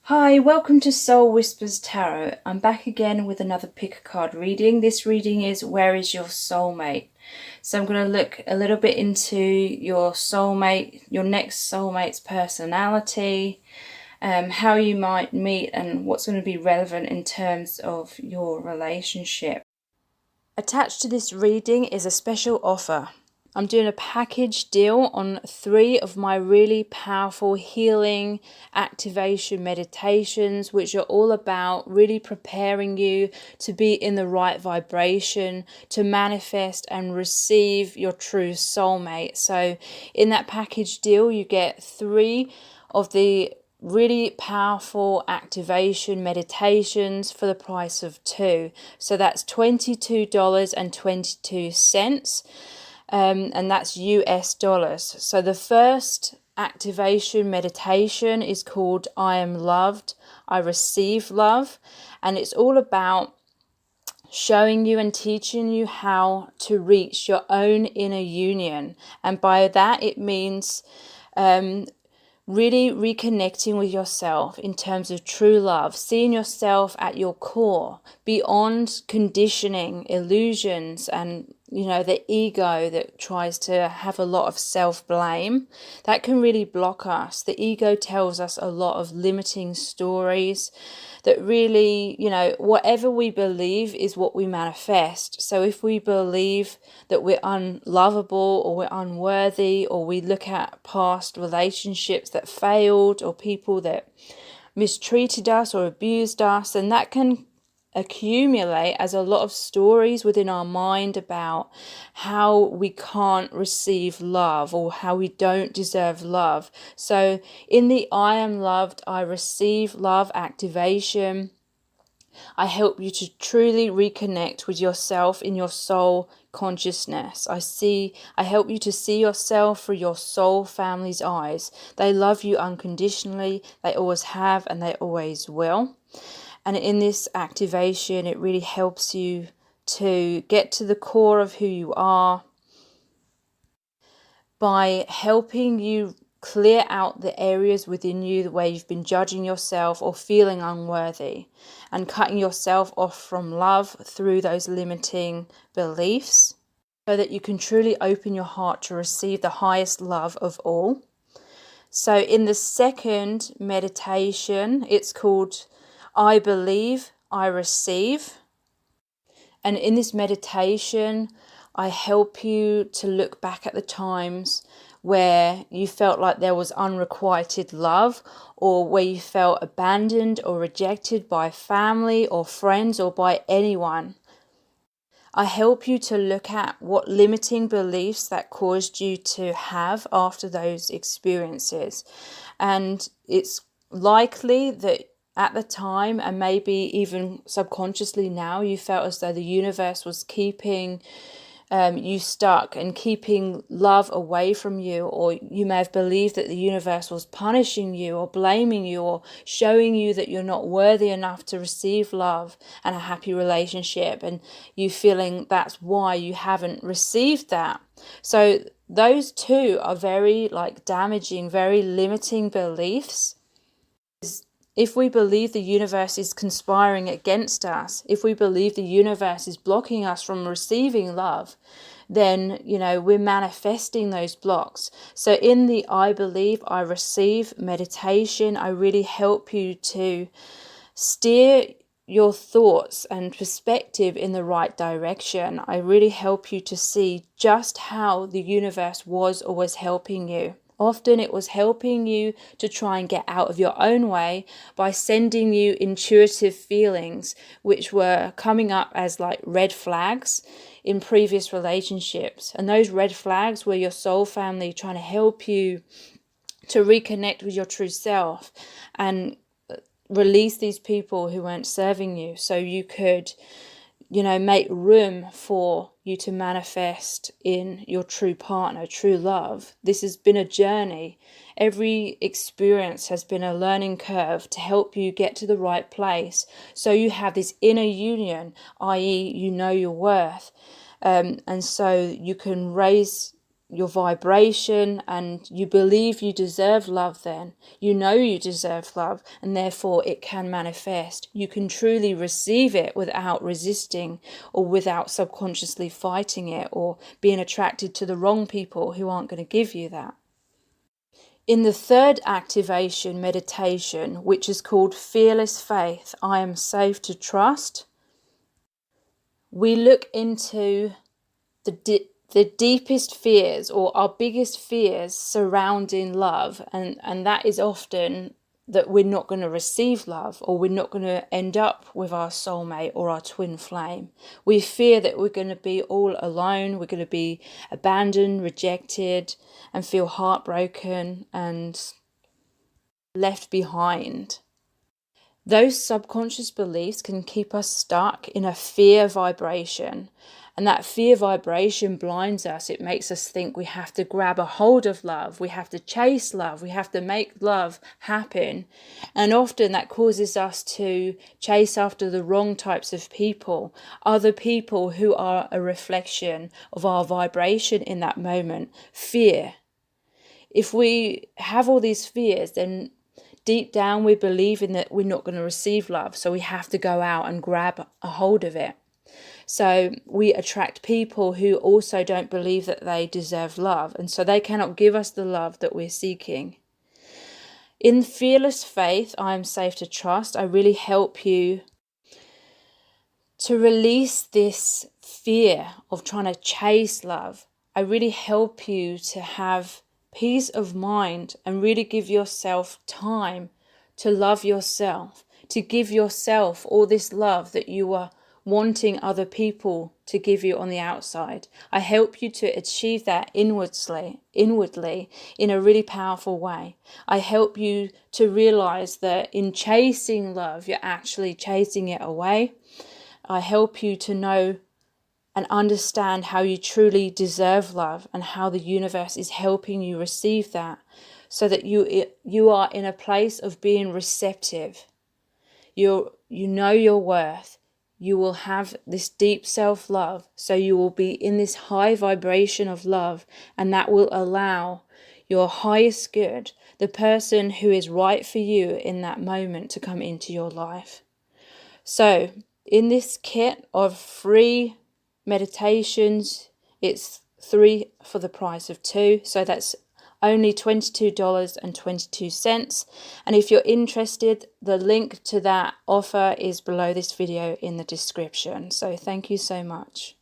Hi, welcome to Soul Whispers Tarot. I'm back again with another pick a card reading. This reading is Where is Your Soulmate? So I'm going to look a little bit into your soulmate, your next soulmate's personality, how you might meet and what's going to be relevant in terms of your relationship. Attached to this reading is a special offer. I'm doing a package deal on 3 of my really powerful healing activation meditations, which are all about really preparing you to be in the right vibration, to manifest and receive your true soulmate. So in that package deal, you get 3 of the really powerful activation meditations for the price of 2. So that's $22.22. And that's US dollars. So the first activation meditation is called I Am Loved, I Receive Love, and it's all about showing you and teaching you how to reach your own inner union. And by that it means really reconnecting with yourself in terms of true love, seeing yourself at your core, beyond conditioning, illusions, and the ego that tries to have a lot of self-blame. That can really block us. The ego tells us a lot of limiting stories that really, whatever we believe is what we manifest. So if we believe that we're unlovable or we're unworthy, or we look at past relationships that failed or people that mistreated us or abused us, and that can accumulate as a lot of stories within our mind about how we can't receive love or how we don't deserve love. So in the I Am Loved, I Receive Love activation, I help you to truly reconnect with yourself in your soul consciousness. I help you to see yourself through your soul family's eyes. They love you unconditionally. They always have and they always will. And in this activation, it really helps you to get to the core of who you are by helping you clear out the areas within you where you've been judging yourself or feeling unworthy, and cutting yourself off from love through those limiting beliefs, so that you can truly open your heart to receive the highest love of all. So in the second meditation, it's called I Believe, I Receive. And in this meditation, I help you to look back at the times where you felt like there was unrequited love, or where you felt abandoned or rejected by family or friends or by anyone. I help you to look at what limiting beliefs that caused you to have after those experiences. And it's likely that at the time, and maybe even subconsciously now, you felt as though the universe was keeping you stuck and keeping love away from you, or you may have believed that the universe was punishing you or blaming you or showing you that you're not worthy enough to receive love and a happy relationship, and you feeling that's why you haven't received that. So those two are very damaging, very limiting beliefs. If we believe the universe is conspiring against us, if we believe the universe is blocking us from receiving love, then, we're manifesting those blocks. So in the I Believe, I Receive meditation, I really help you to steer your thoughts and perspective in the right direction. I really help you to see just how the universe was always helping you. Often it was helping you to try and get out of your own way by sending you intuitive feelings, which were coming up as red flags in previous relationships. And those red flags were your soul family trying to help you to reconnect with your true self and release these people who weren't serving you, so you could make room for you to manifest in your true partner, true love. This has been a journey. Every experience has been a learning curve to help you get to the right place. So you have this inner union, i.e., you know your worth. And so you can raise your vibration, and you believe you deserve love. Then you know you deserve love, and therefore it can manifest. You can truly receive it without resisting or without subconsciously fighting it or being attracted to the wrong people who aren't going to give you that. In the third activation meditation, which is called Fearless Faith, I am safe to trust, we look into the deepest fears, or our biggest fears surrounding love, and that is often that we're not going to receive love, or we're not going to end up with our soulmate or our twin flame. We fear that we're going to be all alone, we're going to be abandoned, rejected, and feel heartbroken and left behind. Those subconscious beliefs can keep us stuck in a fear vibration, and that fear vibration blinds us. It makes us think we have to grab a hold of love, we have to chase love, we have to make love happen. And often that causes us to chase after the wrong types of people, other people who are a reflection of our vibration in that moment. Fear. If we have all these fears, then deep down we believe in that we're not going to receive love, so we have to go out and grab a hold of it. So we attract people who also don't believe that they deserve love, and so they cannot give us the love that we're seeking. In Fearless Faith, I am safe to trust, I really help you to release this fear of trying to chase love. I really help you to have peace of mind and really give yourself time to love yourself, to give yourself all this love that you are wanting other people to give you on the outside. I help you to achieve that inwardly in a really powerful way. I help you to realize that in chasing love, you're actually chasing it away. I help you to know and understand how you truly deserve love and how the universe is helping you receive that, so that you are in a place of being receptive. You know your worth. You will have this deep self-love, so you will be in this high vibration of love, and that will allow your highest good, the person who is right for you in that moment, to come into your life. So in this kit of free meditations, it's 3 for the price of 2, so that's only $22.22. And if you're interested, the link to that offer is below this video in the description. So thank you so much.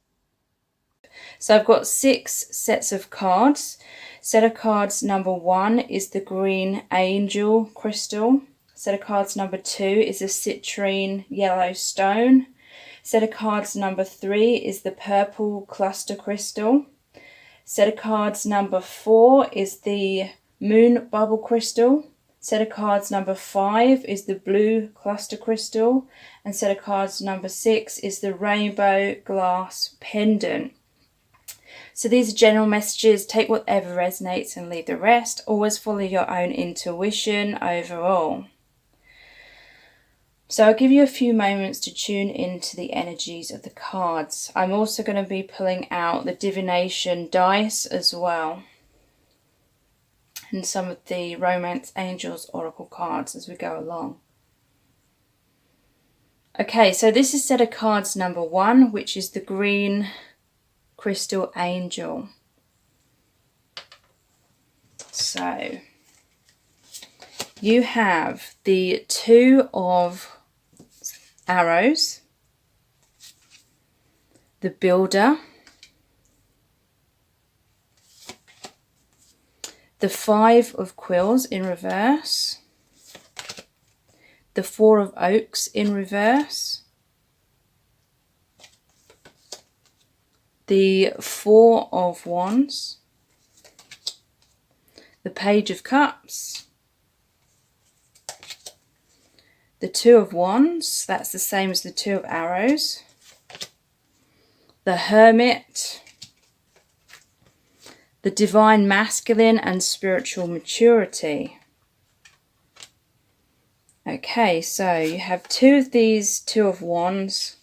So I've got 6 sets of cards. Set of cards number 1 is the green angel crystal. Set of cards number 2 is a citrine yellow stone. Set of cards number 3 is the purple cluster crystal. Set of cards number 4 is the moon bubble crystal. Set of cards number 5 is the blue cluster crystal. And set of cards number 6 is the rainbow glass pendant. So these are general messages. Take whatever resonates and leave the rest. Always follow your own intuition overall. So I'll give you a few moments to tune into the energies of the cards. I'm also going to be pulling out the Divination dice as well, and some of the Romance Angels Oracle cards as we go along. Okay, so this is set of cards number 1, which is the green crystal angel. So you have the 2 of arrows, the builder, the 5 of quills in reverse, the 4 of oaks in reverse, the 4 of wands, the page of cups, the 2 of wands, that's the same as the 2 of arrows, the hermit, the divine masculine and spiritual maturity. Okay, so you have 2 of these 2 of wands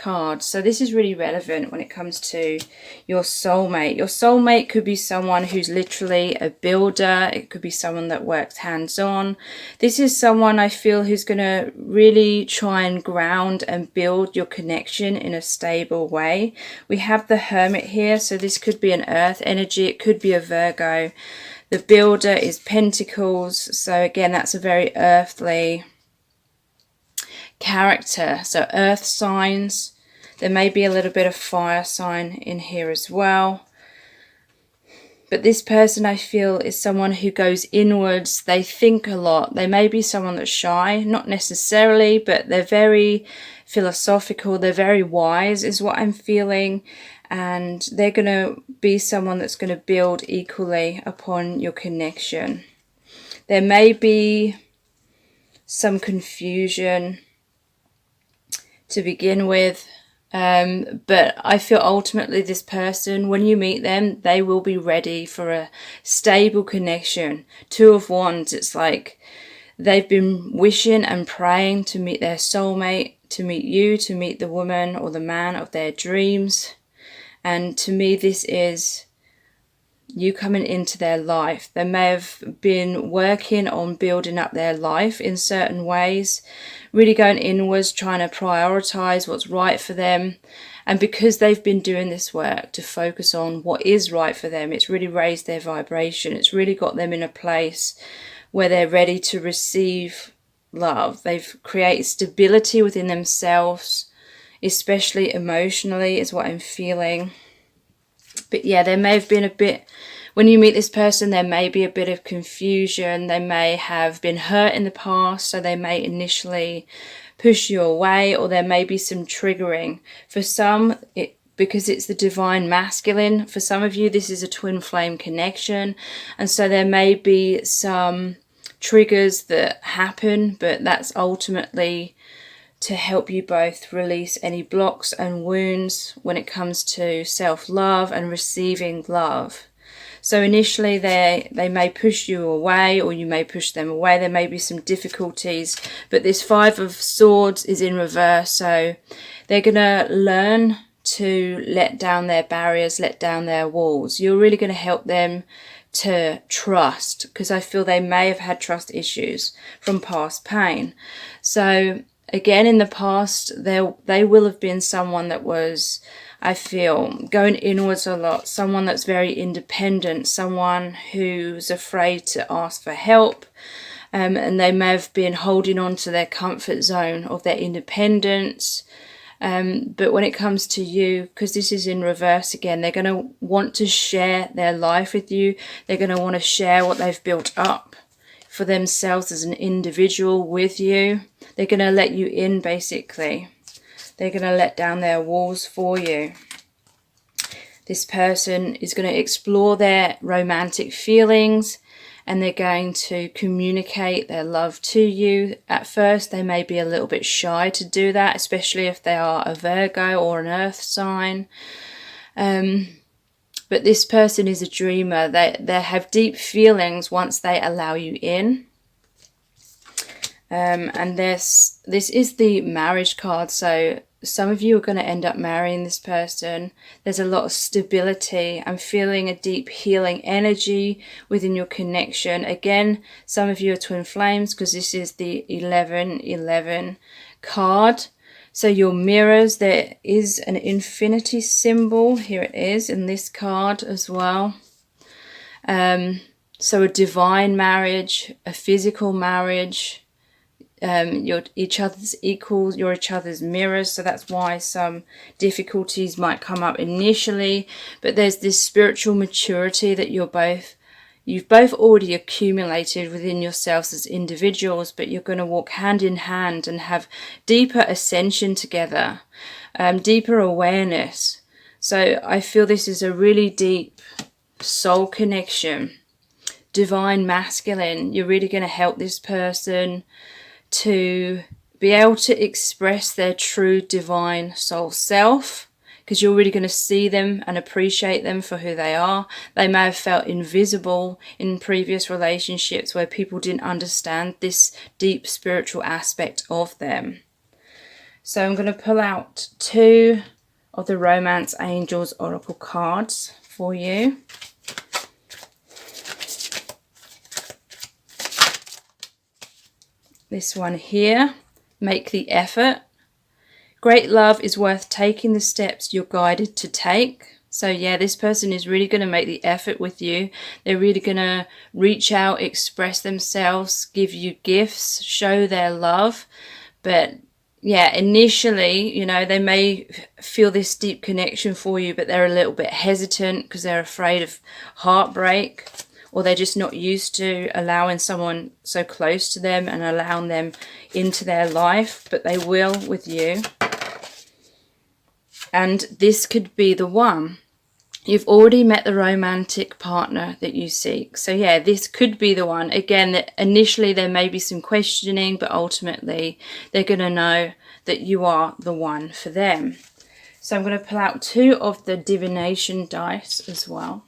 card. So this is really relevant when it comes to your soulmate. Your soulmate could be someone who's literally a builder. It could be someone that works hands-on. This is someone I feel who's going to really try and ground and build your connection in a stable way. We have the Hermit here, so this could be an earth energy. It could be a Virgo. The builder is Pentacles, so again, that's a very earthly character. So earth signs. There may be a little bit of fire sign in here as well. But this person, I feel, is someone who goes inwards. They think a lot. They may be someone that's shy, not necessarily, but they're very philosophical. They're very wise is what I'm feeling. And they're going to be someone that's going to build equally upon your connection. There may be some confusion to begin with. But I feel ultimately this person, when you meet them, they will be ready for a stable connection. Two of Wands, it's like they've been wishing and praying to meet their soulmate, to meet you, to meet the woman or the man of their dreams. And to me, this is you coming into their life. They may have been working on building up their life in certain ways, really going inwards, trying to prioritize what's right for them. And because they've been doing this work to focus on what is right for them, it's really raised their vibration. It's really got them in a place where they're ready to receive love. They've created stability within themselves, especially emotionally, is what I'm feeling. But yeah, there may have been a bit, when you meet this person, there may be a bit of confusion. They may have been hurt in the past, so they may initially push you away, or there may be some triggering. For some, because it's the divine masculine, for some of you, this is a twin flame connection. And so there may be some triggers that happen, but that's ultimately to help you both release any blocks and wounds when it comes to self-love and receiving love. So initially they may push you away, or you may push them away. There may be some difficulties, but this Five of Swords is in reverse. So they're going to learn to let down their barriers, let down their walls. You're really going to help them to trust, because I feel they may have had trust issues from past pain. So again, in the past, they will have been someone that was, I feel, going inwards a lot, someone that's very independent, someone who's afraid to ask for help, and they may have been holding on to their comfort zone of their independence. But when it comes to you, because this is in reverse again, they're going to want to share their life with you. They're going to want to share what they've built up for themselves as an individual with you. They're going to let you in, basically. They're going to let down their walls for you. This person is going to explore their romantic feelings, and they're going to communicate their love to you. At first, they may be a little bit shy to do that, especially if they are a Virgo or an earth sign. But this person is a dreamer. They have deep feelings once they allow you in. And this is the marriage card. So some of you are going to end up marrying this person. There's a lot of stability. I'm feeling a deep healing energy within your connection. Again, some of you are twin flames, because this is the 1111 card. So your mirrors, there is an infinity symbol. Here it is in this card as well. So a divine marriage, a physical marriage. You're each other's equals, you're each other's mirrors. So that's why some difficulties might come up initially. But there's this spiritual maturity that you've both already accumulated within yourselves as individuals, but you're going to walk hand in hand and have deeper ascension together, deeper awareness. So I feel this is a really deep soul connection, divine masculine. You're really going to help this person to be able to express their true divine soul self, because you're really going to see them and appreciate them for who they are. They may have felt invisible in previous relationships where people didn't understand this deep spiritual aspect of them. So I'm going to pull out 2 of the Romance Angels Oracle cards for you. This one here, make the effort. Great love is worth taking the steps you're guided to take. So yeah, this person is really going to make the effort with you. They're really going to reach out, express themselves, give you gifts, show their love. But yeah, initially, you know, they may feel this deep connection for you, but they're a little bit hesitant because they're afraid of heartbreak, or they're just not used to allowing someone so close to them and allowing them into their life, but they will with you. And this could be the one. You've already met the romantic partner that you seek. So yeah, this could be the one. Again, that initially there may be some questioning, but ultimately they're going to know that you are the one for them. So I'm going to pull out 2 of the Divination dice as well.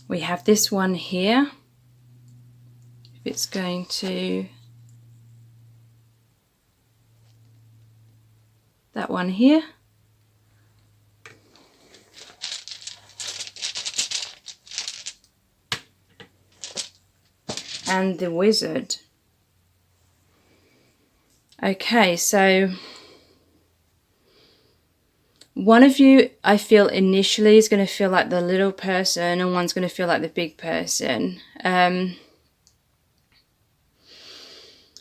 We have this one here. If it's going to... that one here. And the Wizard. Okay, so one of you, I feel initially, is going to feel like the little person, and one's going to feel like the big person.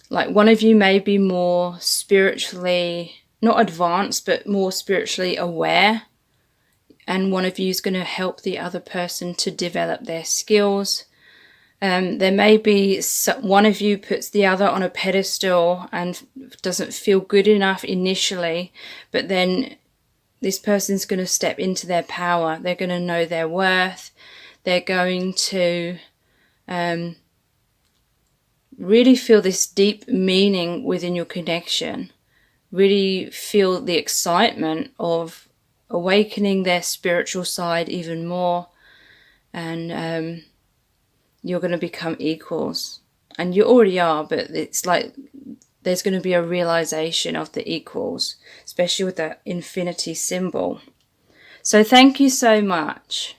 Like one of you may be more spiritually, not advanced, but more spiritually aware. And one of you is going to help the other person to develop their skills. There may be one of you puts the other on a pedestal and doesn't feel good enough initially, but then this person's going to step into their power. They're going to know their worth. They're going to really feel this deep meaning within your connection. Really feel the excitement of awakening their spiritual side even more. And you're going to become equals. And you already are, but it's like there's going to be a realization of the equals, especially with that infinity symbol. So thank you so much.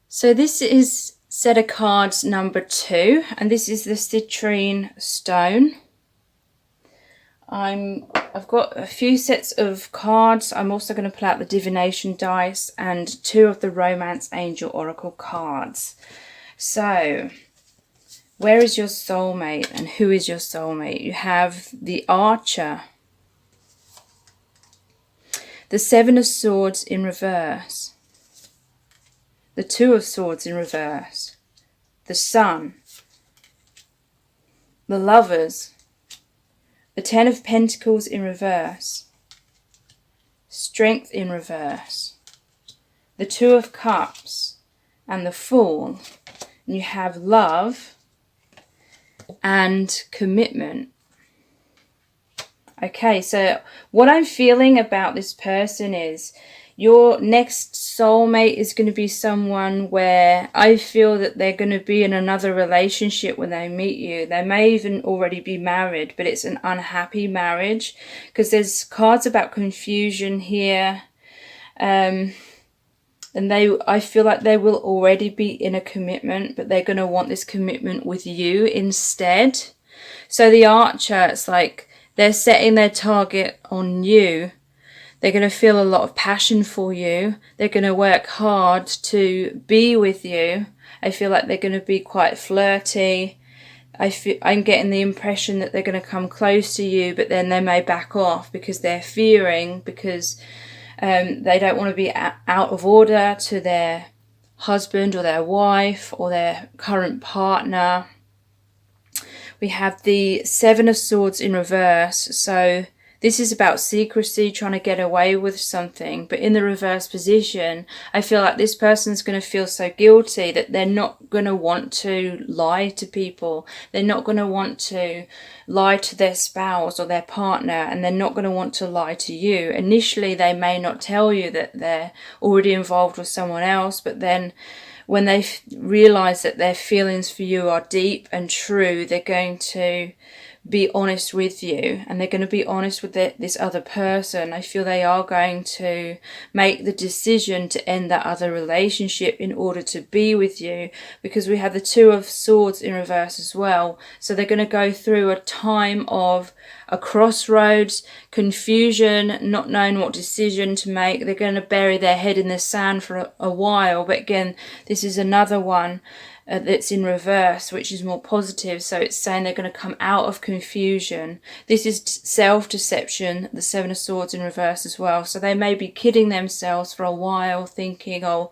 So this is set of cards number 2, and this is the citrine stone. I've got a few sets of cards. I'm also going to pull out the Divination dice and 2 of the Romance Angel Oracle cards. So, where is your soulmate and who is your soulmate? You have the Archer, the 7 of Swords in reverse, the 2 of Swords in reverse, the Sun, the Lovers, the 10 of Pentacles in reverse, Strength in reverse, the 2 of Cups, and the Fool. And you have love and commitment. Okay, so what I'm feeling about this person is your next soulmate is going to be someone where I feel that they're going to be in another relationship when they meet you. They may even already be married, but it's an unhappy marriage because there's cards about confusion here. And I feel like they will already be in a commitment, but they're going to want this commitment with you instead. So the Archer, it's like they're setting their target on you. They're going to feel a lot of passion for you. They're going to work hard to be with you. I feel like they're going to be quite flirty. I'm getting the impression that they're going to come close to you, but then they may back off because they're fearing, because they don't want to be out of order to their husband or their wife or their current partner. We have the 7 of Swords in reverse. So this is about secrecy, trying to get away with something. But in the reverse position, I feel like this person's going to feel so guilty that they're not going to want to lie to people. They're not going to want to lie to their spouse or their partner, and they're not going to want to lie to you. Initially, they may not tell you that they're already involved with someone else, but then when they realize that their feelings for you are deep and true, they're going to be honest with you, and they're going to be honest with this other person. I feel they are going to make the decision to end that other relationship in order to be with you, because we have the Two of Swords in reverse as well. So they're going to go through a time of a crossroads, confusion, not knowing what decision to make. They're going to bury their head in the sand for a while. But again, this is another one that's in reverse, which is more positive. So it's saying they're going to come out of confusion. This is self-deception, the Seven of Swords in reverse as well. So they may be kidding themselves for a while, thinking, oh,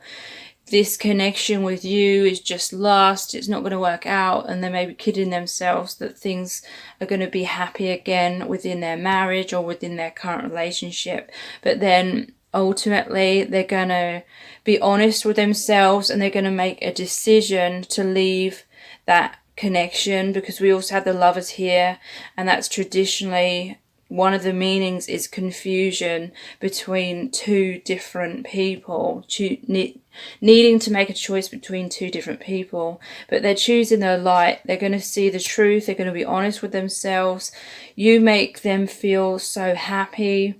this connection with you is just lust, it's not going to work out. And they may be kidding themselves that things are going to be happy again within their marriage or within their current relationship. But then ultimately they're going to be honest with themselves, and they're going to make a decision to leave that connection, because we also have the Lovers here, and that's traditionally one of the meanings is confusion between two different people, needing to make a choice between two different people. But they're choosing their light. They're going to see the truth. They're going to be honest with themselves. You make them feel so happy.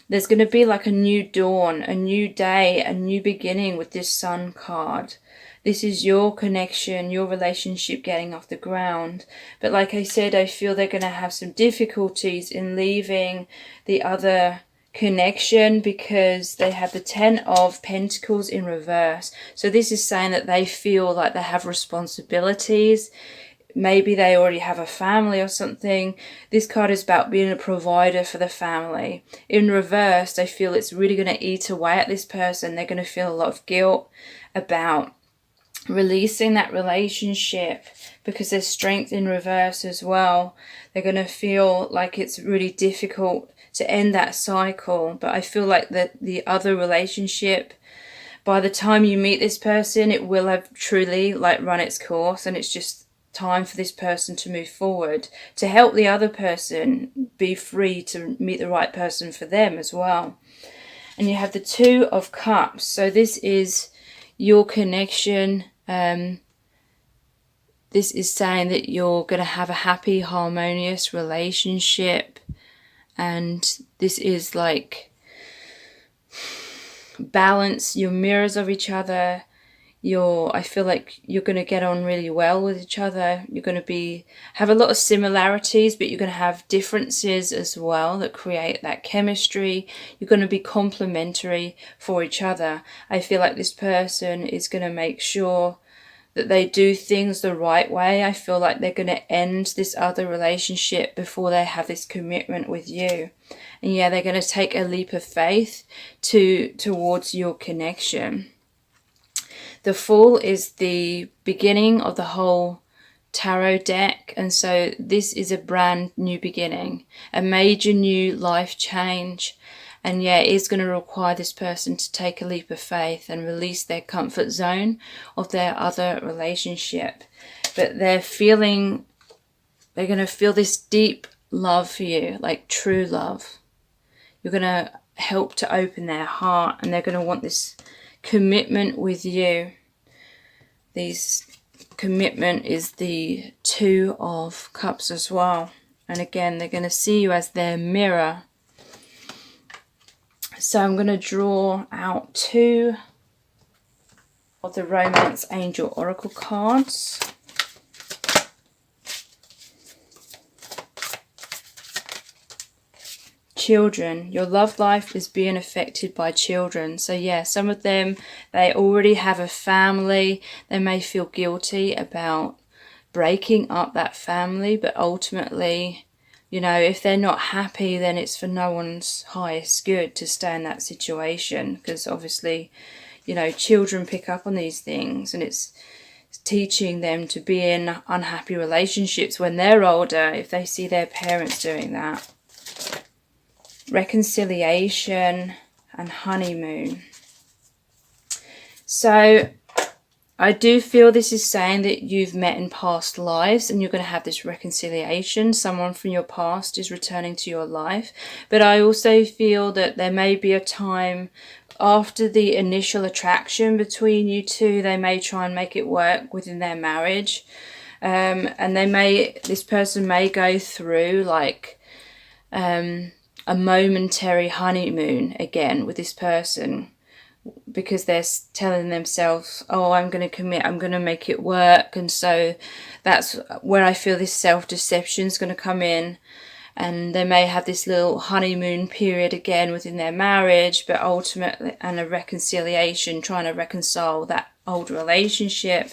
There's going to be like a new dawn, a new day, a new beginning with this Sun card. This is your connection, your relationship getting off the ground. But like I said, I feel they're going to have some difficulties in leaving the other connection, because they have the Ten of Pentacles in reverse. So this is saying that they feel like they have responsibilities. Maybe they already have a family or something. This card is about being a provider for the family. In reverse, I feel it's really going to eat away at this person. They're going to feel a lot of guilt about releasing that relationship, because there's strength in reverse as well. They're going to feel like it's really difficult to end that cycle. But I feel like that the other relationship, by the time you meet this person, it will have truly like run its course, and it's just time for this person to move forward, to help the other person be free to meet the right person for them as well. And you have the Two of Cups. So this is your connection. This is saying that you're going to have a happy, harmonious relationship. And this is like balance, your mirrors of each other. I feel like you're going to get on really well with each other. You're going to have a lot of similarities, but you're going to have differences as well that create that chemistry. You're going to be complementary for each other. I feel like this person is going to make sure that they do things the right way. I feel like they're going to end this other relationship before they have this commitment with you. And yeah, they're going to take a leap of faith towards your connection. The Fool is the beginning of the whole tarot deck, and so this is a brand new beginning, a major new life change. And yeah, it is going to require this person to take a leap of faith and release their comfort zone of their other relationship. But they're going to feel this deep love for you, like true love. You're going to help to open their heart, and they're going to want this commitment with you. This commitment is the Two of Cups as well. And again, they're going to see you as their mirror. So I'm going to draw out two of the Romance Angel Oracle cards. Children. Your love life is being affected by children. So yeah, some of them, they already have a family. They may feel guilty about breaking up that family, but ultimately, you know, if they're not happy, then it's for no one's highest good to stay in that situation, because obviously, you know, children pick up on these things, and it's teaching them to be in unhappy relationships when they're older if they see their parents doing that. Reconciliation and honeymoon. So I do feel this is saying that you've met in past lives, and you're going to have this reconciliation. Someone from your past is returning to your life. But I also feel that there may be a time after the initial attraction between you two, they may try and make it work within their marriage. And this person may go through like a momentary honeymoon again with this person, because they're telling themselves, oh, I'm going to commit, I'm going to make it work. And so that's where I feel this self-deception is going to come in. And they may have this little honeymoon period again within their marriage, but ultimately, and a reconciliation, trying to reconcile that old relationship.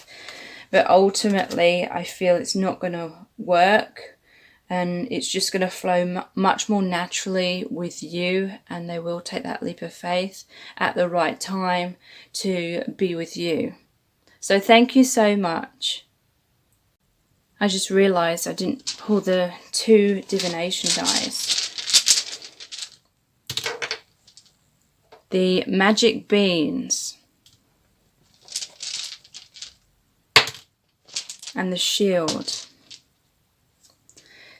But ultimately, I feel it's not going to work, and it's just going to flow much more naturally with you, and they will take that leap of faith at the right time to be with you. So thank you so much. I just realised I didn't pull the 2 divination dice. The magic beans and the shield.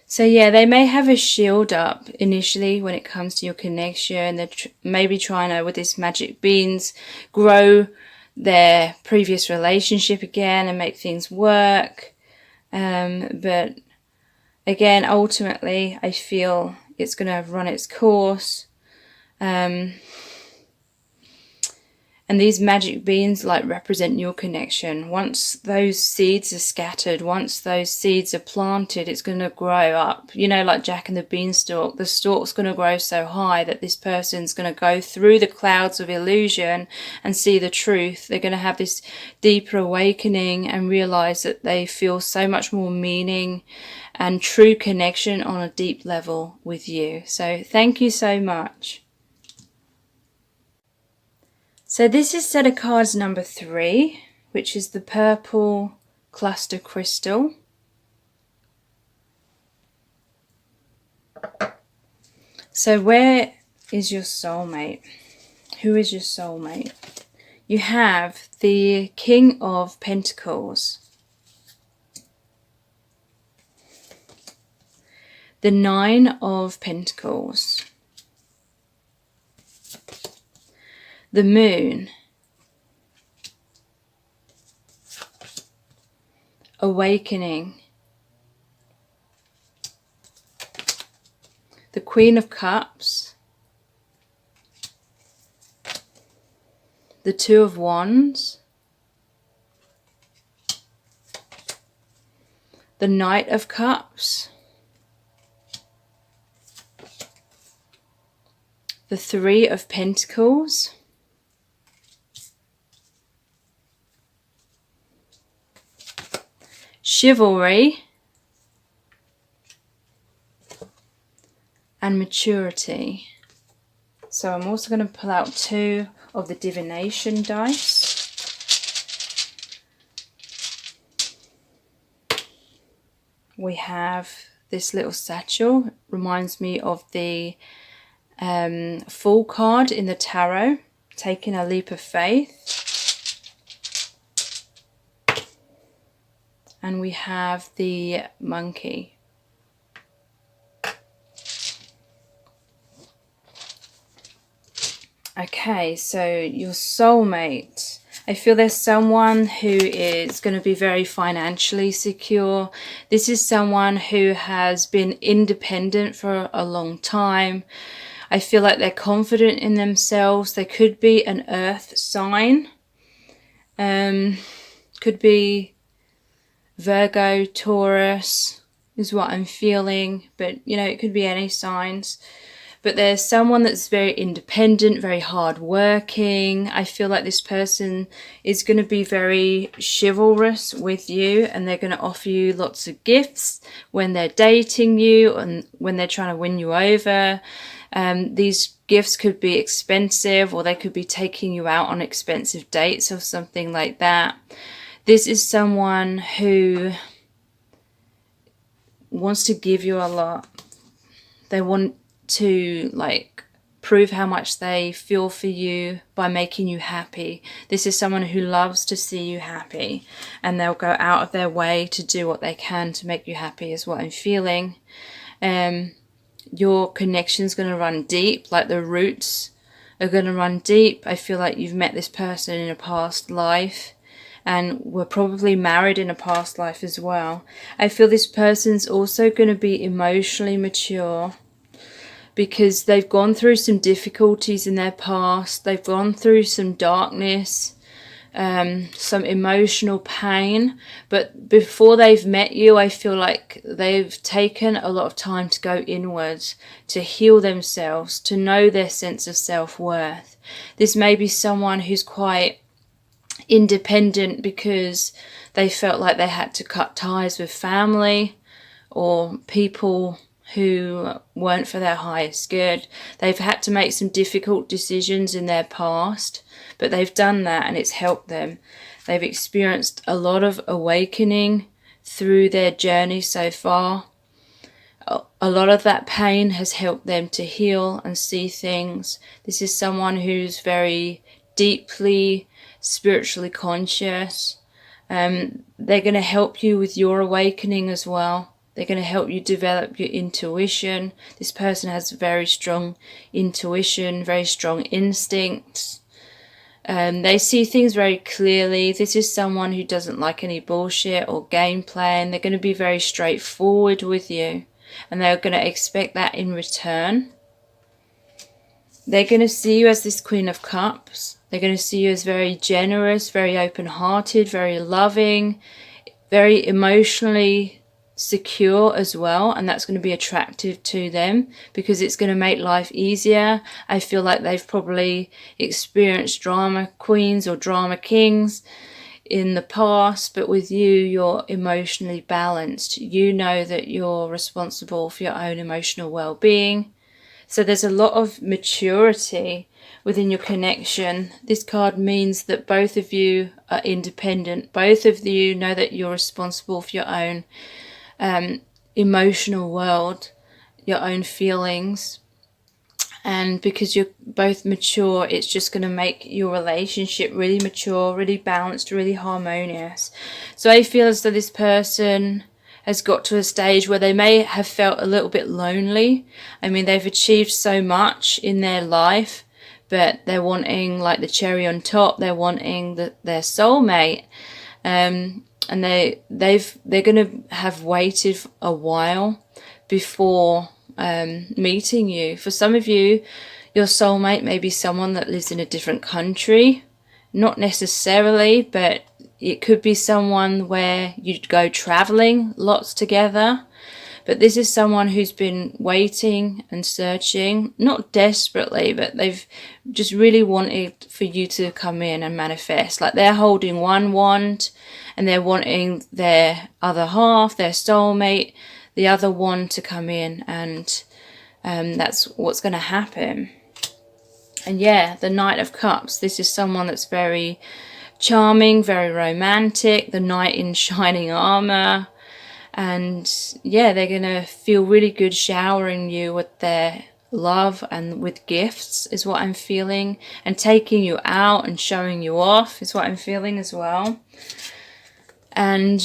So yeah, they may have a shield up initially when it comes to your connection. They're maybe trying to, with this magic beans, grow their previous relationship again and make things work. But again, ultimately, I feel it's going to run its course. And these magic beans like represent your connection. Once those seeds are scattered, once those seeds are planted, it's going to grow up. You know, like Jack and the Beanstalk, the stalk's going to grow so high that this person's going to go through the clouds of illusion and see the truth. They're going to have this deeper awakening and realize that they feel so much more meaning and true connection on a deep level with you. So thank you so much. So this is set of cards number 3, which is the purple cluster crystal. So where is your soulmate? Who is your soulmate? You have the King of Pentacles, the 9 of Pentacles, the Moon, Awakening, the Queen of Cups, the 2 of Wands, the Knight of Cups, the 3 of Pentacles, Chivalry, and Maturity. So I'm also going to pull out 2 of the Divination dice. We have this little satchel, reminds me of the Fool card in the tarot, taking a leap of faith. And we have the Monkey. Okay, so your soulmate. I feel there's someone who is going to be very financially secure. This is someone who has been independent for a long time. I feel like they're confident in themselves. They could be an earth sign. Could be Virgo, Taurus is what I'm feeling. But, you know, it could be any signs. But there's someone that's very independent, very hardworking. I feel like this person is going to be very chivalrous with you, and they're going to offer you lots of gifts when they're dating you and when they're trying to win you over. These gifts could be expensive, or they could be taking you out on expensive dates or something like that. This is someone who wants to give you a lot. They want to like prove how much they feel for you by making you happy. This is someone who loves to see you happy, and they'll go out of their way to do what they can to make you happy is what I'm feeling. Your connection's going to run deep, like the roots are going to run deep. I feel like you've met this person in a past life and were probably married in a past life as well. I feel this person's also going to be emotionally mature because they've gone through some difficulties in their past. They've gone through some darkness, some emotional pain, but before they've met you, I feel like they've taken a lot of time to go inwards, to heal themselves, to know their sense of self-worth. This may be someone who's quite independent because they felt like they had to cut ties with family or people who weren't for their highest good. They've had to make some difficult decisions in their past, but they've done that and it's helped them. They've experienced a lot of awakening through their journey so far. A lot of that pain has helped them to heal and see things. This is someone who's very deeply spiritually conscious. They're going to help you with your awakening as well. They're going to help you develop your intuition. This person has very strong intuition, very strong instincts. They see things very clearly. This is someone who doesn't like any bullshit or game plan. They're going to be very straightforward with you, and they're going to expect that in return. They're going to see you as this Queen of Cups. They're going to see you as very generous, very open-hearted, very loving, very emotionally secure as well, and that's going to be attractive to them because it's going to make life easier. I feel like they've probably experienced drama queens or drama kings in the past, but with you, you're emotionally balanced. You know that you're responsible for your own emotional well-being. So there's a lot of maturity within your connection. This card means that both of you are independent. Both of you know that you're responsible for your own emotional world, your own feelings, and because you're both mature, it's just going to make your relationship really mature, really balanced, really harmonious. So I feel as though this person has got to a stage where they may have felt a little bit lonely. I mean, they've achieved so much in their life, but they're wanting like the cherry on top. They're wanting their soulmate. And they're going to have waited a while before meeting you. For some of you, your soulmate may be someone that lives in a different country. Not necessarily, but it could be someone where you'd go traveling lots together. But this is someone who's been waiting and searching, not desperately, but they've just really wanted for you to come in and manifest. Like they're holding one wand and they're wanting their other half, their soulmate, the other wand to come in, and that's what's going to happen. And yeah, the Knight of Cups. This is someone that's very charming, very romantic, the knight in shining armor. And yeah, they're going to feel really good showering you with their love and with gifts is what I'm feeling. And taking you out and showing you off is what I'm feeling as well. And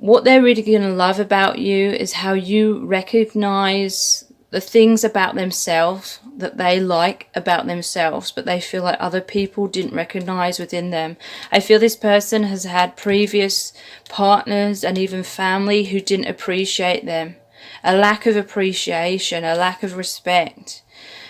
what they're really going to love about you is how you recognize the things about themselves that they like about themselves, but they feel like other people didn't recognize within them. I feel this person has had previous partners and even family who didn't appreciate them. A lack of appreciation, a lack of respect.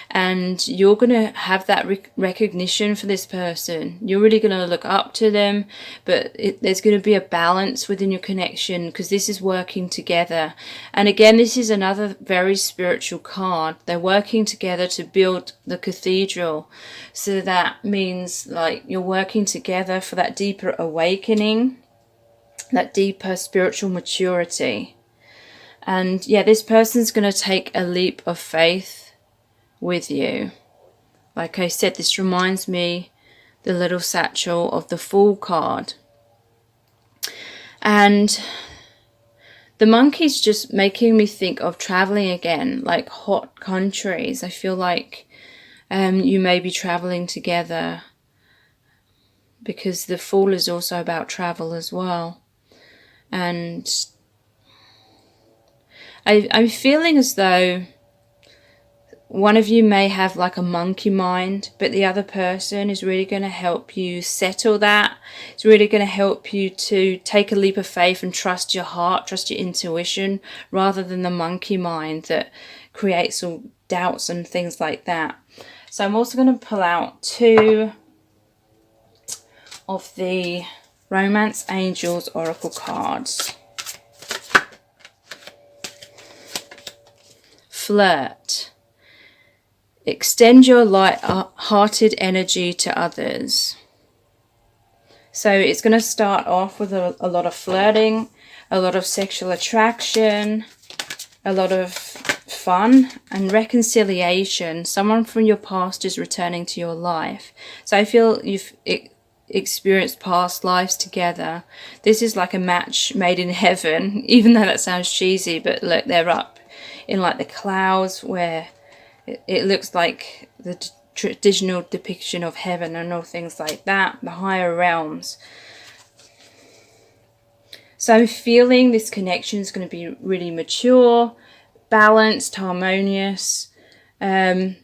And you're going to have that recognition for this person. You're really going to look up to them, but there's going to be a balance within your connection because this is working together. And again, this is another very spiritual card. They're working together to build the cathedral. So that means like you're working together for that deeper awakening, that deeper spiritual maturity. And yeah, this person's going to take a leap of faith with you. Like I said, this reminds me the little satchel of the Fool card. And the monkey's just making me think of traveling again, like hot countries. I feel like you may be traveling together because the Fool is also about travel as well. And I'm feeling as though one of you may have like a monkey mind, but the other person is really going to help you settle that. It's really going to help you to take a leap of faith and trust your heart, trust your intuition, rather than the monkey mind that creates all doubts and things like that. So I'm also going to pull out 2 of the Romance Angels Oracle cards. Flirt. Extend your light-hearted energy to others. So it's going to start off with a lot of flirting, a lot of sexual attraction, a lot of fun and reconciliation. Someone from your past is returning to your life. So I feel you've experienced past lives together. This is like a match made in heaven, even though that sounds cheesy, but look, they're up in like the clouds where it looks like the traditional depiction of heaven and all things like that, the higher realms. So I'm feeling this connection is going to be really mature, balanced, harmonious. And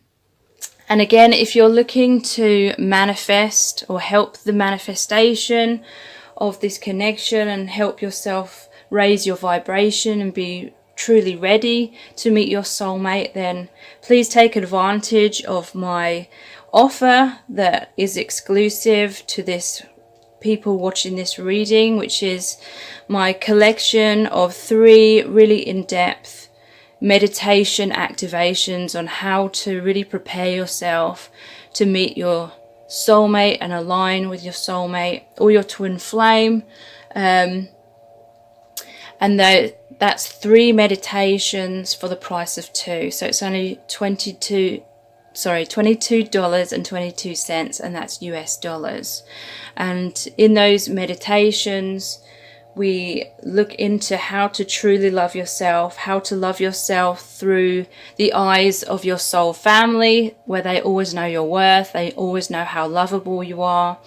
again, if you're looking to manifest or help the manifestation of this connection and help yourself raise your vibration and be truly ready to meet your soulmate, then please take advantage of my offer that is exclusive to this people watching this reading, which is my collection of 3 really in-depth meditation activations on how to really prepare yourself to meet your soulmate and align with your soulmate or your twin flame. And that's 3 meditations for the price of 2. So it's only $22.22, and that's US dollars. And in those meditations, we look into how to truly love yourself, how to love yourself through the eyes of your soul family, where they always know your worth, they always know how lovable you are,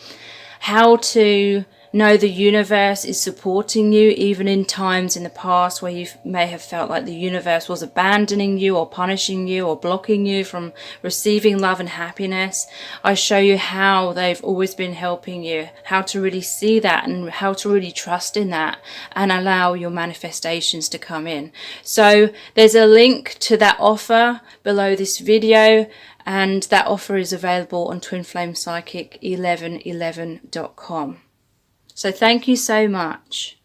how to know the universe is supporting you even in times in the past where you may have felt like the universe was abandoning you or punishing you or blocking you from receiving love and happiness. I show you how they've always been helping you, how to really see that and how to really trust in that and allow your manifestations to come in. So there's a link to that offer below this video, and that offer is available on twinflamepsychic1111.com. So thank you so much.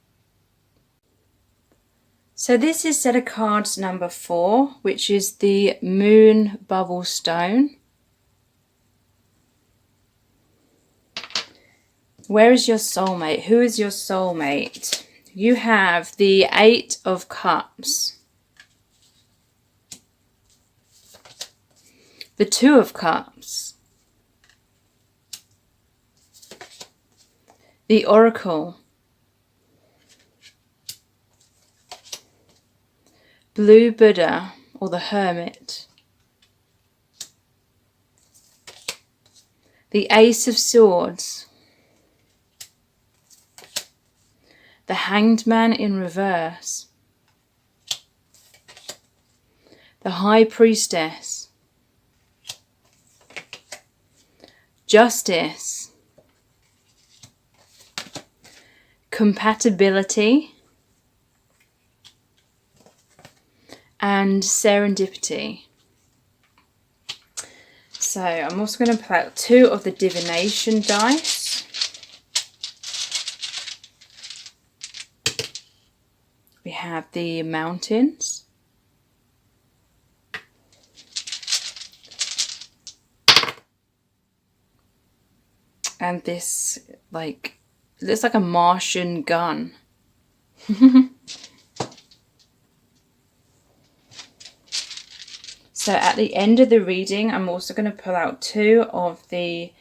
So this is set of cards number 4, which is the Moon Bubble Stone. Where is your soulmate? Who is your soulmate? You have the 8 of Cups, the 2 of Cups, the Oracle, Blue Buddha or the Hermit, the Ace of Swords, the Hanged Man in reverse, the High Priestess, Justice, Compatibility, and Serendipity. So I'm also going to pull out 2 of the Divination dice. We have the Mountains, and this looks like a Martian gun. So at the end of the reading, I'm also going to pull out 2 of the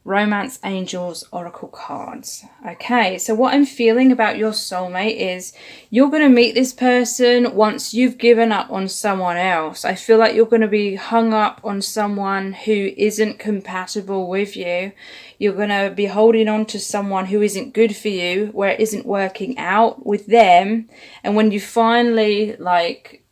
Romance Angels Oracle cards. Okay, so what I'm feeling about your soulmate is you're going to meet this person once you've given up on someone else. I feel like you're going to be hung up on someone who isn't compatible with you. You're going to be holding on to someone who isn't good for you, where it isn't working out with them. And when you finally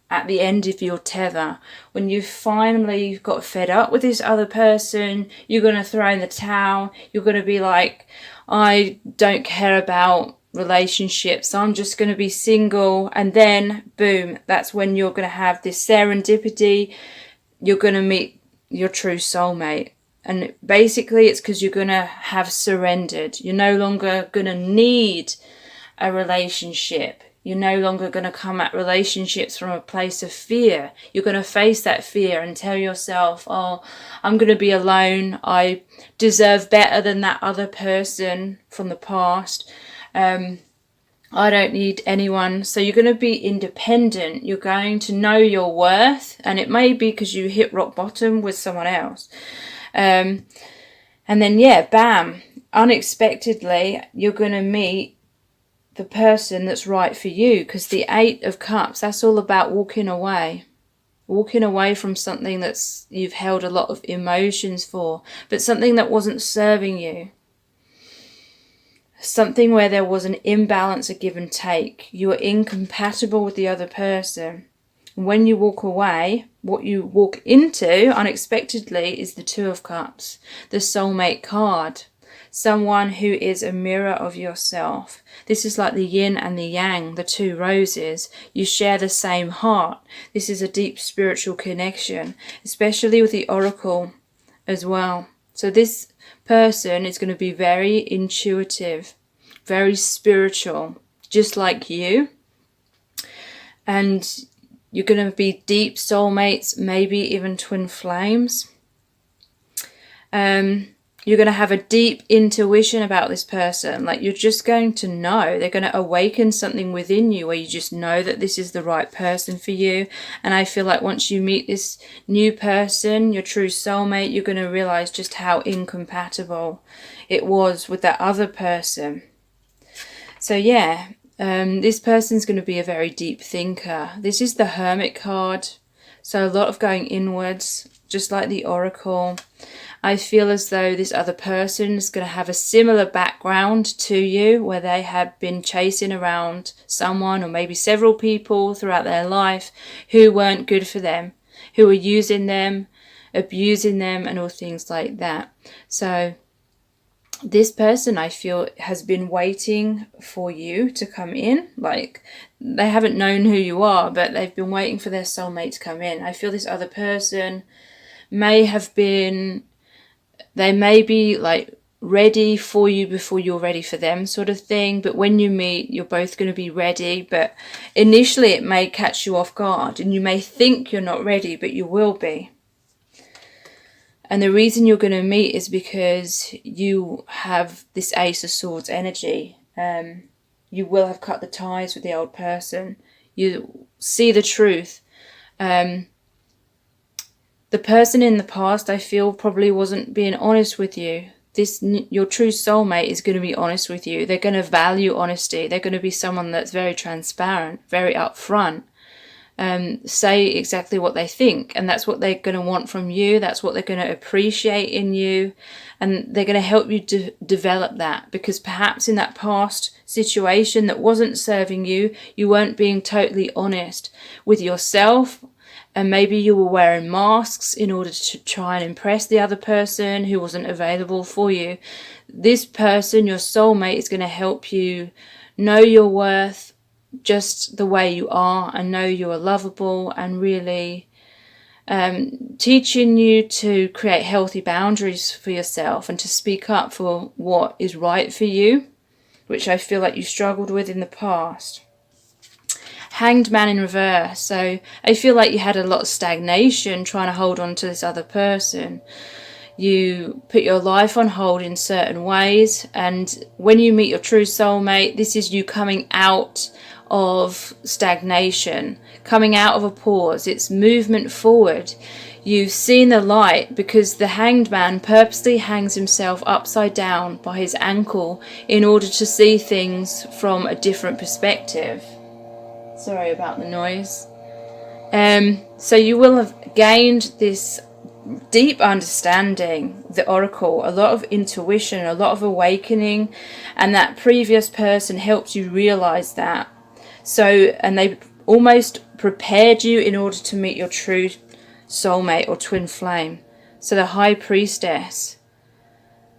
at the end of your tether. When you finally got fed up with this other person, you're going to throw in the towel. You're going to be like, I don't care about relationships, I'm just going to be single. And then boom, that's when you're going to have this serendipity. You're going to meet your true soulmate. And basically it's because you're going to have surrendered. You're no longer going to need a relationship. You're no longer going to come at relationships from a place of fear. You're going to face that fear and tell yourself, oh, I'm going to be alone. I deserve better than that other person from the past. I don't need anyone. So you're going to be independent. You're going to know your worth. And it may be because you hit rock bottom with someone else. And then, yeah, bam, unexpectedly, you're going to meet the person that's right for you, because the 8 of Cups, that's all about walking away from something that's you've held a lot of emotions for, but something that wasn't serving you, something where there was an imbalance, a give and take. You were incompatible with the other person. When you walk away, what you walk into unexpectedly is the 2 of Cups, the soulmate card. Someone who is a mirror of yourself. This is like the yin and the yang, the 2 roses. You share the same heart. This is a deep spiritual connection, especially with the oracle as well. So this person is going to be very intuitive, very spiritual, just like you. And you're going to be deep soulmates, maybe even twin flames. You're going to have a deep intuition about this person. Like, you're just going to know. They're going to awaken something within you where you just know that this is the right person for you. And I feel like once you meet this new person, your true soulmate, you're going to realize just how incompatible it was with that other person. So yeah, this person's going to be a very deep thinker. This is the Hermit card. So a lot of going inwards, just like the Oracle. I feel as though this other person is going to have a similar background to you, where they have been chasing around someone or maybe several people throughout their life who weren't good for them, who were using them, abusing them, and all things like that. So this person, I feel, has been waiting for you to come in. Like, they haven't known who you are, but they've been waiting for their soulmate to come in. I feel this other person they may be like ready for you before you're ready for them, sort of thing. But when you meet, you're both going to be ready. But initially it may catch you off guard and you may think you're not ready, but you will be. And the reason you're going to meet is because you have this Ace of Swords energy. You will have cut the ties with the old person. You see the truth. The person in the past, I feel, probably wasn't being honest with you. Your true soulmate is going to be honest with you. They're going to value honesty. They're going to be someone that's very transparent, very upfront. Say exactly what they think, and that's what they're going to want from you. That's what they're going to appreciate in you, and they're going to help you to develop that, because perhaps in that past situation that wasn't serving you, you weren't being totally honest with yourself. And maybe you were wearing masks in order to try and impress the other person who wasn't available for you. This person, your soulmate, is going to help you know your worth just the way you are, and know you are lovable, and really teaching you to create healthy boundaries for yourself and to speak up for what is right for you, which I feel like you struggled with in the past. Hanged Man in reverse. So I feel like you had a lot of stagnation trying to hold on to this other person. You put your life on hold in certain ways, and when you meet your true soulmate, this is you coming out of stagnation, coming out of a pause. It's movement forward. You've seen the light, because the Hanged Man purposely hangs himself upside down by his ankle in order to see things from a different perspective. Sorry about the noise. So you will have gained this deep understanding, the Oracle, a lot of intuition, a lot of awakening, and that previous person helped you realize that. So, and they almost prepared you in order to meet your true soulmate or twin flame. So the High Priestess,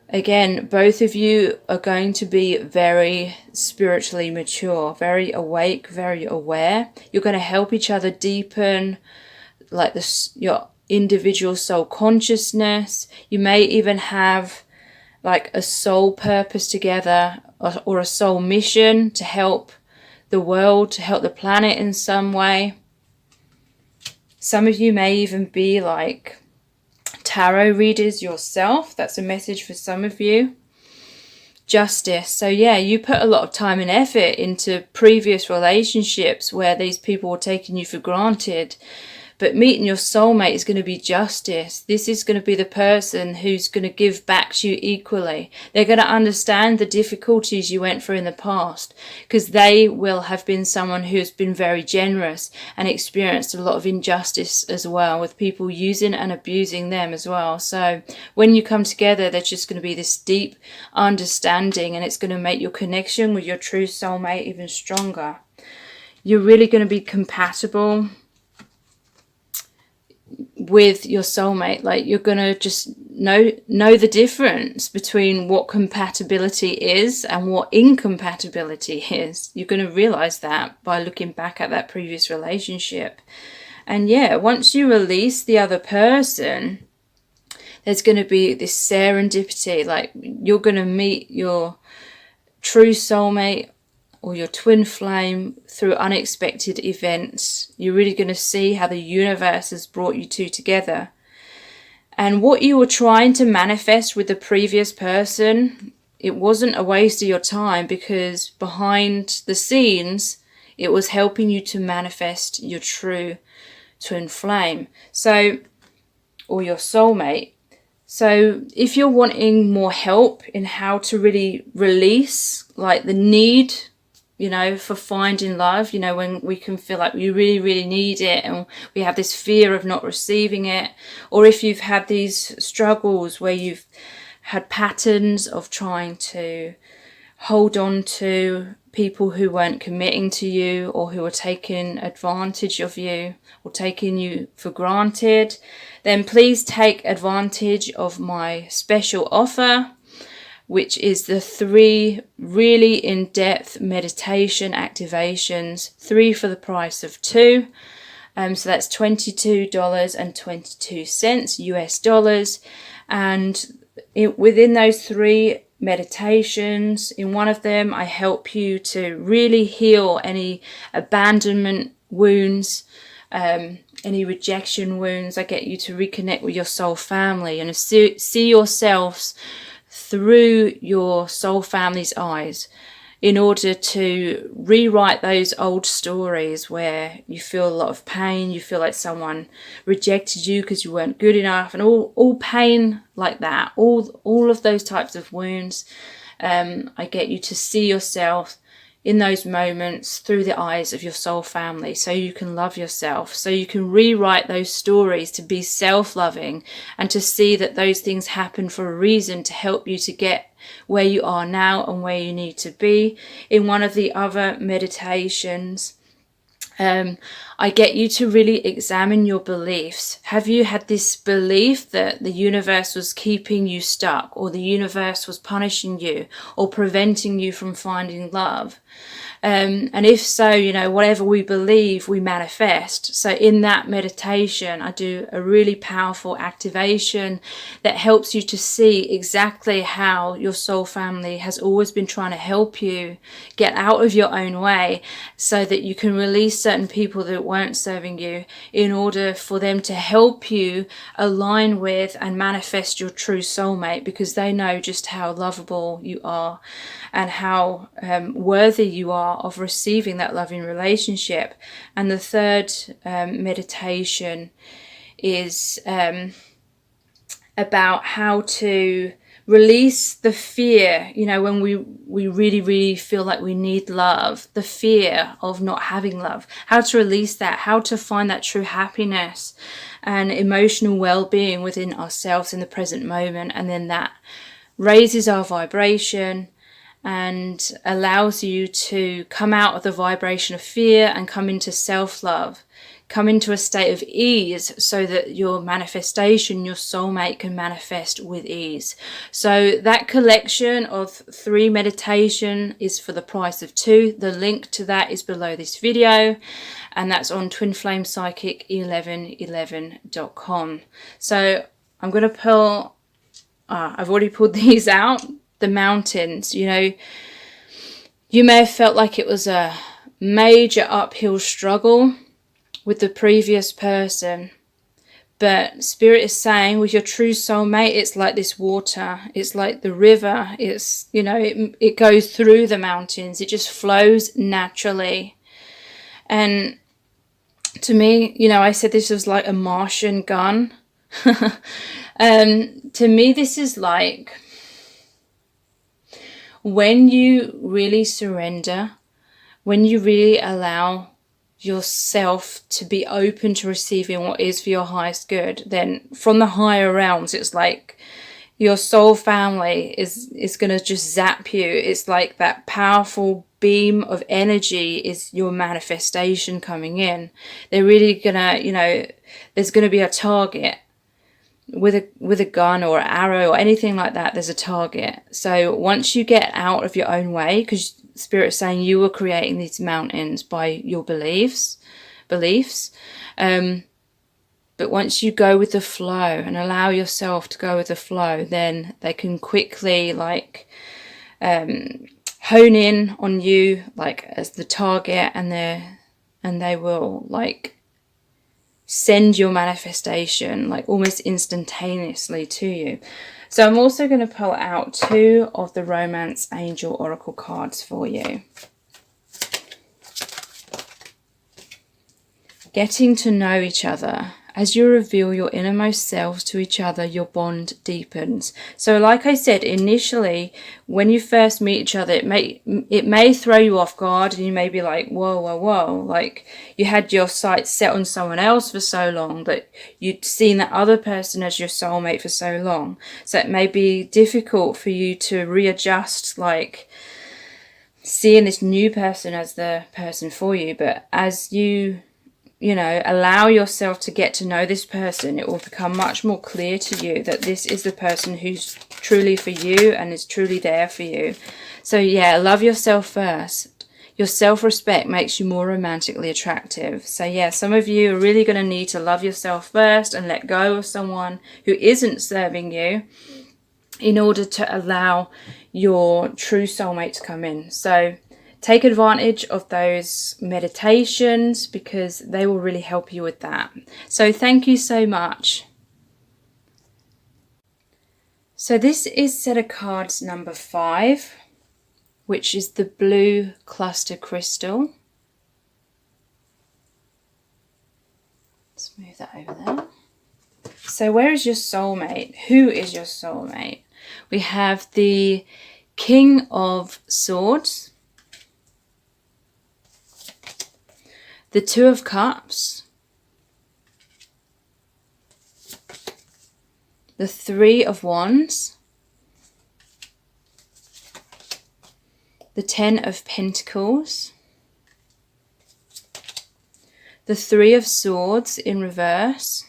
again, both of you are going to be very spiritually mature, very awake, very aware. You're going to help each other deepen like your individual soul consciousness. You may even have like a soul purpose together, or a soul mission to help the world, to help the planet in some way. Some of you may even be like tarot readers yourself. That's a message for some of you. Justice. So yeah, you put a lot of time and effort into previous relationships where these people were taking you for granted. But meeting your soulmate is going to be justice. This is going to be the person who's going to give back to you equally. They're going to understand the difficulties you went through in the past, because they will have been someone who's been very generous and experienced a lot of injustice as well, with people using and abusing them as well. So when you come together, there's just going to be this deep understanding, and it's going to make your connection with your true soulmate even stronger. You're really going to be compatible with your soulmate. Like, you're gonna just know the difference between what compatibility is and what incompatibility is. You're gonna realize that by looking back at that previous relationship. And yeah, once you release the other person, there's going to be this serendipity. Like, you're going to meet your true soulmate or your twin flame through unexpected events. You're really going to see how the universe has brought you two together. And what you were trying to manifest with the previous person, it wasn't a waste of your time, because behind the scenes, it was helping you to manifest your true twin flame. So, or your soulmate. So if you're wanting more help in how to really release like the need, for finding love, when we can feel like we really, really need it and we have this fear of not receiving it, or if you've had these struggles where you've had patterns of trying to hold on to people who weren't committing to you, or who were taking advantage of you or taking you for granted, then please take advantage of my special offer, which is the 3 really in-depth meditation activations, 3 for the price of 2. So that's $22.22 US dollars. And within those 3 meditations, in one of them, I help you to really heal any abandonment wounds, any rejection wounds. I get you to reconnect with your soul family and see yourselves through your soul family's eyes, in order to rewrite those old stories where you feel a lot of pain, you feel like someone rejected you because you weren't good enough, and all pain like that, all of those types of wounds. I get you to see yourself in those moments through the eyes of your soul family, so you can love yourself, so you can rewrite those stories to be self-loving, and to see that those things happen for a reason, to help you to get where you are now and where you need to be. In one of the other meditations, I get you to really examine your beliefs. Have you had this belief that the universe was keeping you stuck, or the universe was punishing you or preventing you from finding love? And if so, whatever we believe, we manifest. So in that meditation, I do a really powerful activation that helps you to see exactly how your soul family has always been trying to help you get out of your own way, so that you can release certain people that weren't serving you, in order for them to help you align with and manifest your true soulmate, because they know just how lovable you are and how worthy you are of receiving that loving relationship. And the third meditation is about how to release the fear, when we really, really feel like we need love, the fear of not having love, how to release that, how to find that true happiness and emotional well-being within ourselves in the present moment. And then that raises our vibration, and allows you to come out of the vibration of fear and come into self-love, come into a state of ease, so that your manifestation, your soulmate, can manifest with ease. So that collection of 3 meditation is for the price of 2. The link to that is below this video, and that's on twinflamepsychic1111.com. So I'm going to pull, I've already pulled these out. The mountains, you know, you may have felt like it was a major uphill struggle with the previous person, but Spirit is saying with your true soulmate, it's like this water, it's like the river, it's, you know, it goes through the mountains, it just flows naturally. And to me, you know, I said this was like a Martian gun. To me, this is like when you really surrender, when you really allow yourself to be open to receiving what is for your highest good, then from the higher realms, it's like your soul family is going to just zap you. It's like that powerful beam of energy is your manifestation coming in. They're really gonna, you know, there's going to be a target with a gun or an arrow or anything like that. There's a target. So once you get out of your own way, because Spirit is saying you were creating these mountains by your beliefs, but once you go with the flow and allow yourself to go with the flow, then they can quickly like hone in on you like as the target, and they will like send your manifestation like almost instantaneously to you. So I'm also going to pull out 2 of the Romance Angel Oracle cards for you. Getting to know each other. As you reveal your innermost selves to each other, your bond deepens. So like I said, initially, when you first meet each other, it may throw you off guard, and you may be like, whoa, whoa, whoa. Like you had your sights set on someone else for so long, that you'd seen that other person as your soulmate for so long. So it may be difficult for you to readjust, like seeing this new person as the person for you. But as you know, allow yourself to get to know this person, it will become much more clear to you that this is the person who's truly for you and is truly there for you. So yeah, love yourself first. Your self-respect makes you more romantically attractive. So yeah, some of you are really going to need to love yourself first and let go of someone who isn't serving you in order to allow your true soulmate to come in. So take advantage of those meditations, because they will really help you with that. So thank you so much. So this is set of cards number 5, which is the blue cluster crystal. Let's move that over there. So where is your soulmate? Who is your soulmate? We have the King of Swords, the 2 of Cups, the 3 of Wands, the 10 of Pentacles, the 3 of Swords in reverse,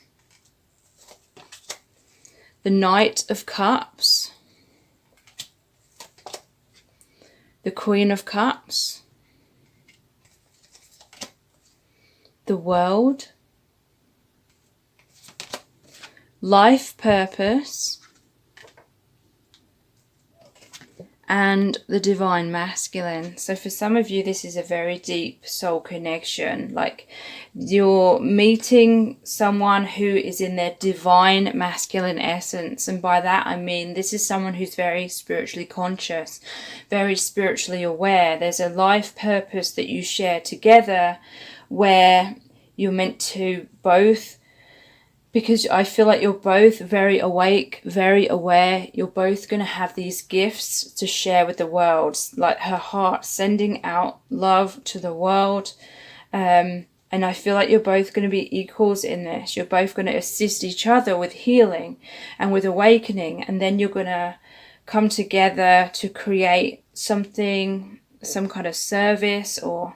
the Knight of Cups, the Queen of Cups, the World, Life Purpose, and the Divine Masculine. So for some of you, this is a very deep soul connection. Like you're meeting someone who is in their divine masculine essence. And by that, I mean, this is someone who's very spiritually conscious, very spiritually aware. There's a life purpose that you share together, where you're meant to both, because I feel like you're both very awake, very aware. You're both going to have these gifts to share with the world, like her heart sending out love to the world. And I feel like you're both going to be equals in this. You're both going to assist each other with healing and with awakening. And then you're going to come together to create something, some kind of service or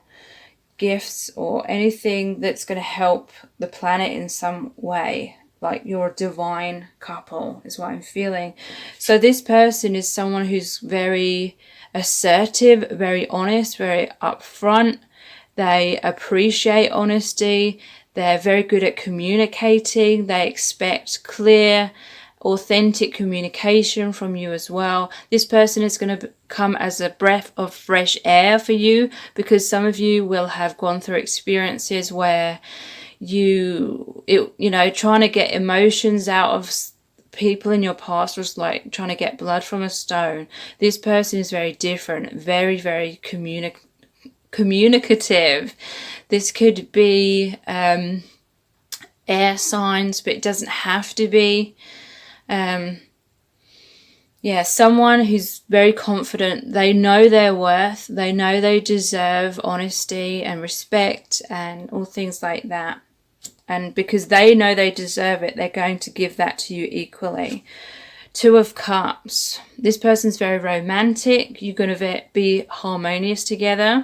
gifts or anything that's going to help the planet in some way. Like you're a divine couple is what I'm feeling. So this person is someone who's very assertive, very honest, very upfront. They appreciate honesty. They're very good at communicating. They expect clear, authentic communication from you as well. This person is going to come as a breath of fresh air for you, because some of you will have gone through experiences where you know, trying to get emotions out of people in your past was like trying to get blood from a stone. This person is very different, very, very communicative. This could be air signs, but it doesn't have to be. Someone who's very confident. They know their worth. They know they deserve honesty and respect and all things like that. And because they know they deserve it, they're going to give that to you equally. Two of Cups. This person's very romantic. You're going to be harmonious together.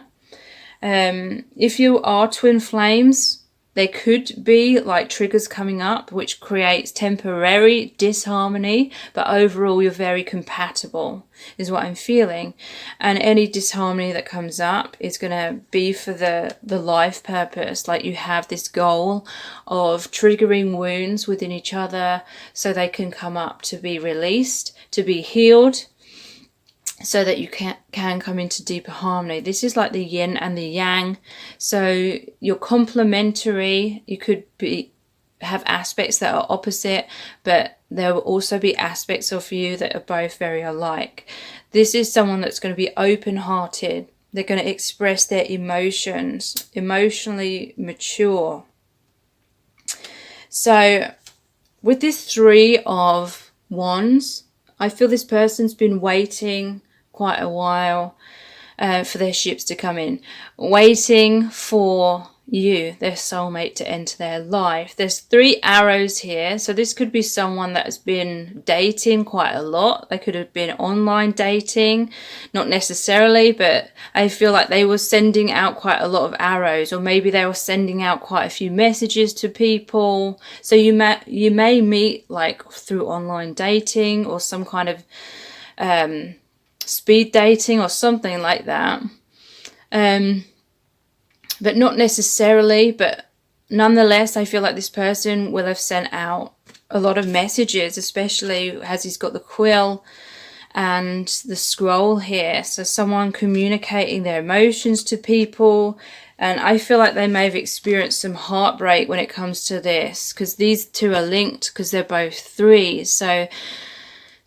If you are twin flames, there could be like triggers coming up which creates temporary disharmony, but overall you're very compatible is what I'm feeling. And any disharmony that comes up is going to be for the life purpose. Like you have this goal of triggering wounds within each other so they can come up to be released, to be healed, so that you can come into deeper harmony. This is like the yin and the yang. So you're complementary. You could have aspects that are opposite, but there will also be aspects of you that are both very alike. This is someone that's going to be open-hearted. They're going to express their emotions, emotionally mature. So with this Three of Wands, I feel this person's been waiting quite a while for their ships to come in, waiting for you, their soulmate, to enter their life. There's 3 arrows here, so this could be someone that has been dating quite a lot. They could have been online dating, not necessarily, but I feel like they were sending out quite a lot of arrows, or maybe they were sending out quite a few messages to people. So you may meet like through online dating or some kind of speed dating or something like that, but not necessarily. But nonetheless, I feel like this person will have sent out a lot of messages, especially as he's got the quill and the scroll here. So someone communicating their emotions to people. And I feel like they may have experienced some heartbreak when it comes to this, because these two are linked because they're both 3. So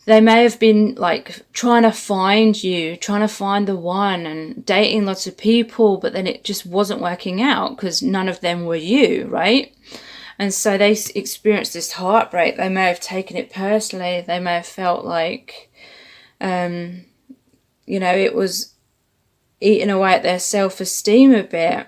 they may have been like trying to find you, trying to find the one, and dating lots of people, but then it just wasn't working out because none of them were you, right? And so they experienced this heartbreak. They may have taken it personally. They may have felt like, you know, it was eating away at their self-esteem a bit.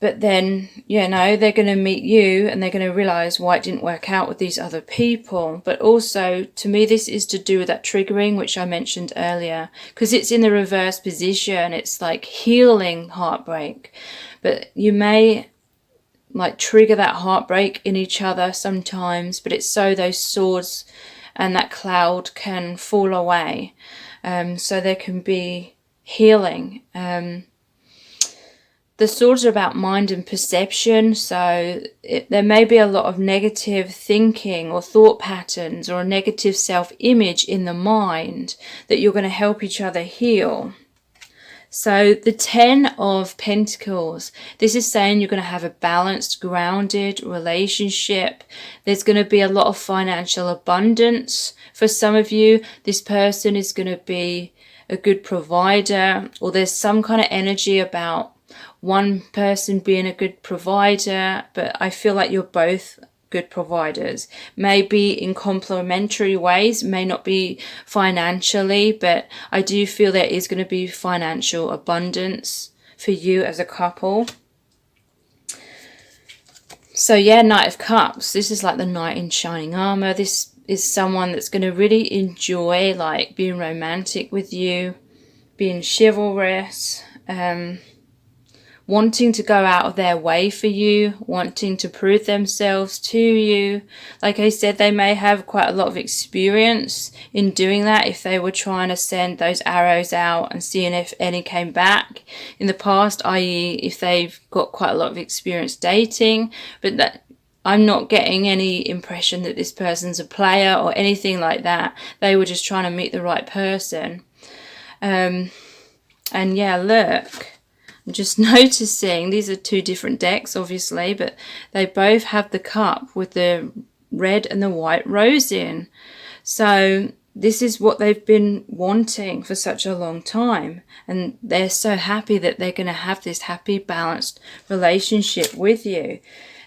But then, you know, they're going to meet you and they're going to realize why it didn't work out with these other people. But also, to me, this is to do with that triggering, which I mentioned earlier, because it's in the reverse position. It's like healing heartbreak. But you may like trigger that heartbreak in each other sometimes, but it's so those swords and that cloud can fall away. So there can be healing. The swords are about mind and perception, so there may be a lot of negative thinking or thought patterns or a negative self-image in the mind that you're going to help each other heal. So the 10 of Pentacles, this is saying you're going to have a balanced, grounded relationship. There's going to be a lot of financial abundance. For some of you, this person is going to be a good provider, or there's some kind of energy about one person being a good provider, but I feel like you're both good providers. Maybe in complementary ways, may not be financially, but I do feel there is going to be financial abundance for you as a couple. So yeah, Knight of Cups. This is like the knight in shining armor. This is someone that's going to really enjoy like being romantic with you, being chivalrous, wanting to go out of their way for you, wanting to prove themselves to you. Like I said, they may have quite a lot of experience in doing that if they were trying to send those arrows out and seeing if any came back in the past, i.e. if they've got quite a lot of experience dating. But that I'm not getting any impression that this person's a player or anything like that. They were just trying to meet the right person. And yeah, look, I'm just noticing these are two different decks, obviously, but they both have the cup with the red and the white rose in. So this is what they've been wanting for such a long time. And they're so happy that they're going to have this happy, balanced relationship with you.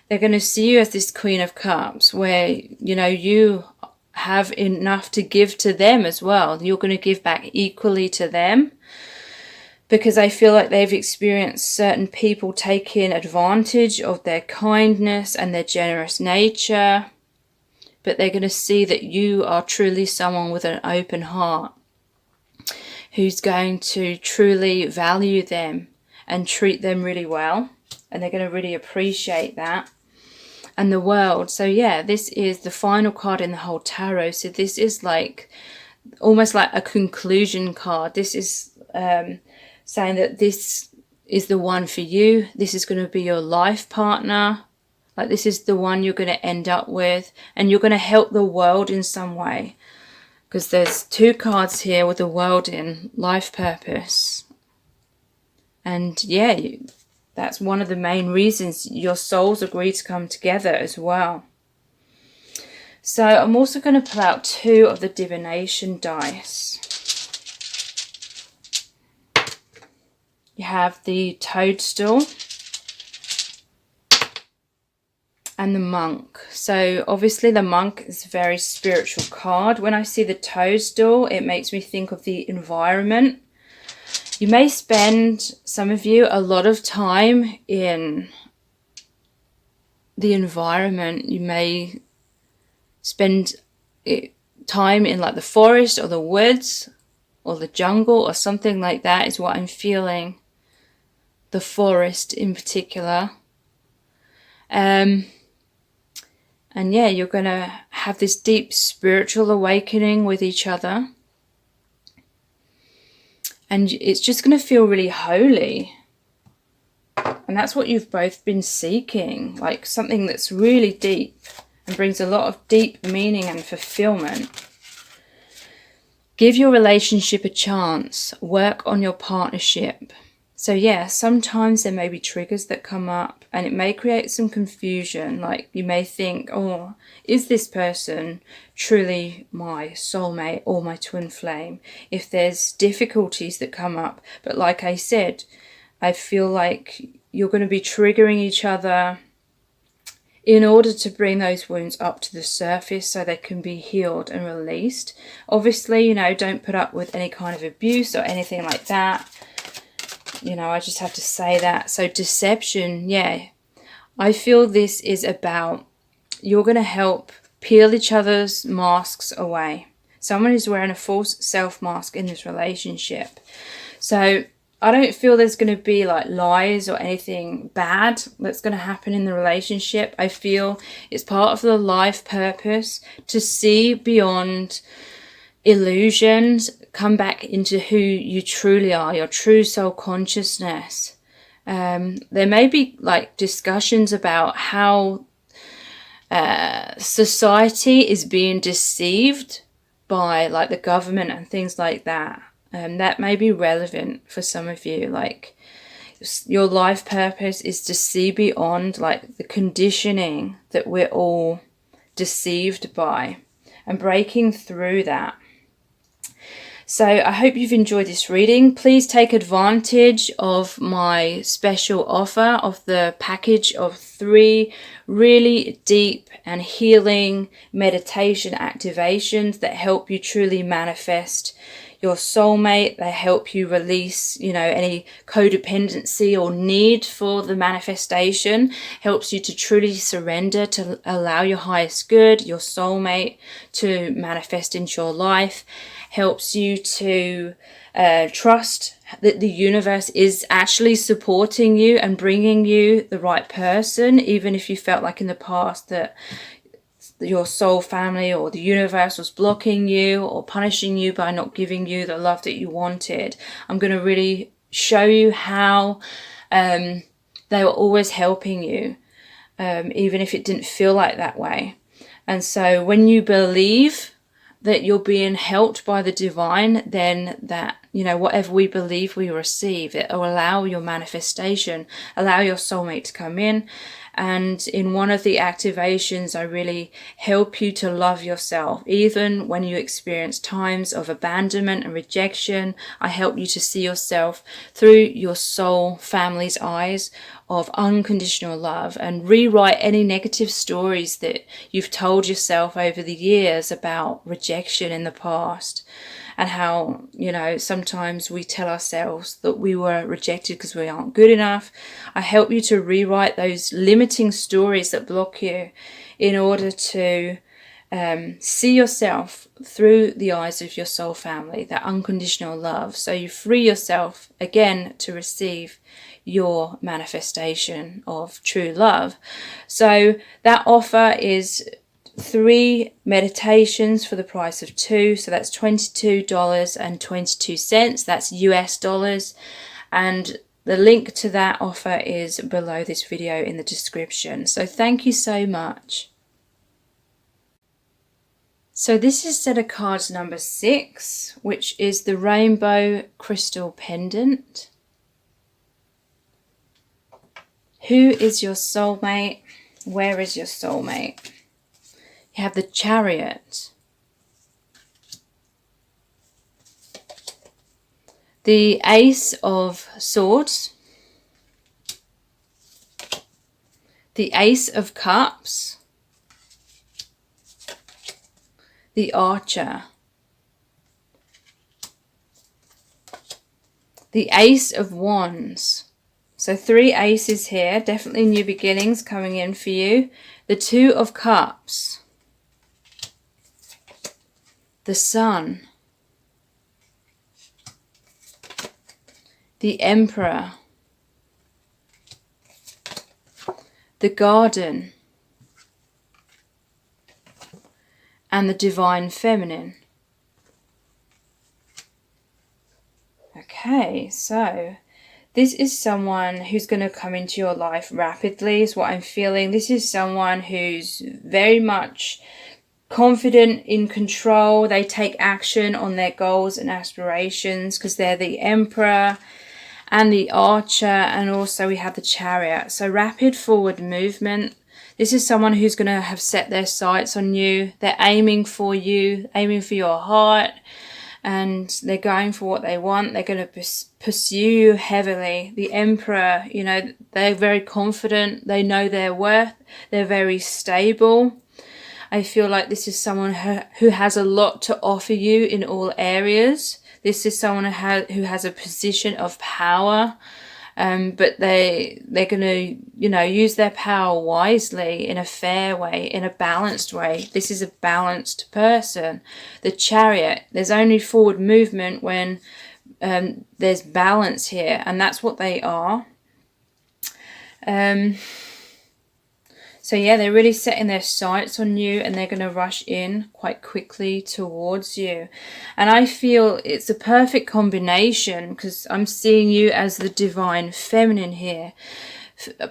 They're going to see you as this Queen of Cups where, you know, you have enough to give to them as well. You're going to give back equally to them, because I feel like they've experienced certain people taking advantage of their kindness and their generous nature. But they're going to see that you are truly someone with an open heart who's going to truly value them and treat them really well. And they're going to really appreciate that. And the World. So yeah, this is the final card in the whole tarot. So this is like almost like a conclusion card. This is saying that this is the one for you. This is going to be your life partner. Like this is the one you're going to end up with. And you're going to help the world in some way. Because there's two cards here with the world in, life purpose. And yeah, that's one of the main reasons your souls agree to come together as well. So I'm also going to pull out two of the Divination dice. You have the Toadstool and the Monk. So obviously the Monk is a very spiritual card. When I see the Toadstool, it makes me think of the environment. You may spend, some of you, a lot of time in the environment. You may spend time in like the forest or the woods or the jungle or something like that is what I'm feeling. The forest in particular. And yeah, you're going to have this deep spiritual awakening with each other. And it's just going to feel really holy. And that's what you've both been seeking. Like something that's really deep and brings a lot of deep meaning and fulfillment. Give your relationship a chance. Work on your partnership. So yeah, sometimes there may be triggers that come up and it may create some confusion. Like you may think, oh, is this person truly my soulmate or my twin flame? If there's difficulties that come up. But like I said, I feel like you're going to be triggering each other in order to bring those wounds up to the surface so they can be healed and released. Obviously, you know, don't put up with any kind of abuse or anything like that. You know, I just have to say that. So deception, yeah. I feel this is about you're going to help peel each other's masks away. Someone is wearing a false self mask in this relationship. So I don't feel there's going to be like lies or anything bad that's going to happen in the relationship. I feel it's part of the life purpose to see beyond illusions, come back into who you truly are, your true soul consciousness. There may be like discussions about how society is being deceived by like the government and things like that. That may be relevant for some of you. Like your life purpose is to see beyond like the conditioning that we're all deceived by and breaking through that. So I hope you've enjoyed this reading. Please take advantage of my special offer of the package of 3 really deep and healing meditation activations that help you truly manifest your soulmate. They help you release, any codependency or need for the manifestation. Helps you to truly surrender, to allow your highest good, your soulmate, to manifest into your life. Helps you to trust that the universe is actually supporting you and bringing you the right person, even if you felt like in the past that your soul family or the universe was blocking you or punishing you by not giving you the love that you wanted. I'm going to really show you how they were always helping you, even if it didn't feel like that way. And so when you believe that you're being helped by the divine, then that, whatever we believe we receive, it will allow your manifestation, allow your soulmate to come in. And in one of the activations, I really help you to love yourself. Even when you experience times of abandonment and rejection, I help you to see yourself through your soul family's eyes of unconditional love, and rewrite any negative stories that you've told yourself over the years about rejection in the past, and how, sometimes we tell ourselves that we were rejected because we aren't good enough. I help you to rewrite those limiting stories that block you in order to see yourself through the eyes of your soul family, that unconditional love. So you free yourself again to receive your manifestation of true love. So that offer is 3 meditations for the price of 2. So that's $22.22. That's US dollars. And the link to that offer is below this video in the description. So thank you so much. So this is set of cards number 6, which is the Rainbow Crystal Pendant. Who is your soulmate? Where is your soulmate? You have the Chariot, the Ace of Swords, the Ace of Cups, the Archer, the Ace of Wands. So 3 aces here, definitely new beginnings coming in for you. The 2 of Cups, the Sun, the Emperor, the Garden, and the Divine Feminine. Okay, so this is someone who's going to come into your life rapidly, is what I'm feeling. This is someone who's very much confident, in control. They take action on their goals and aspirations because they're the Emperor and the Archer, and also we have the Chariot. So rapid forward movement. This is someone who's going to have set their sights on you. They're aiming for you, aiming for your heart, and they're going for what they want. They're going to pursue you heavily. The Emperor, they're very confident. They know their worth. They're very stable. I feel like this is someone who has a lot to offer you in all areas. This is someone who has a position of power, but they're going to, use their power wisely, in a fair way, in a balanced way. This is a balanced person. The Chariot, there's only forward movement when there's balance here, and that's what they are. So yeah, they're really setting their sights on you, and they're going to rush in quite quickly towards you. And I feel it's a perfect combination because I'm seeing you as the Divine Feminine here.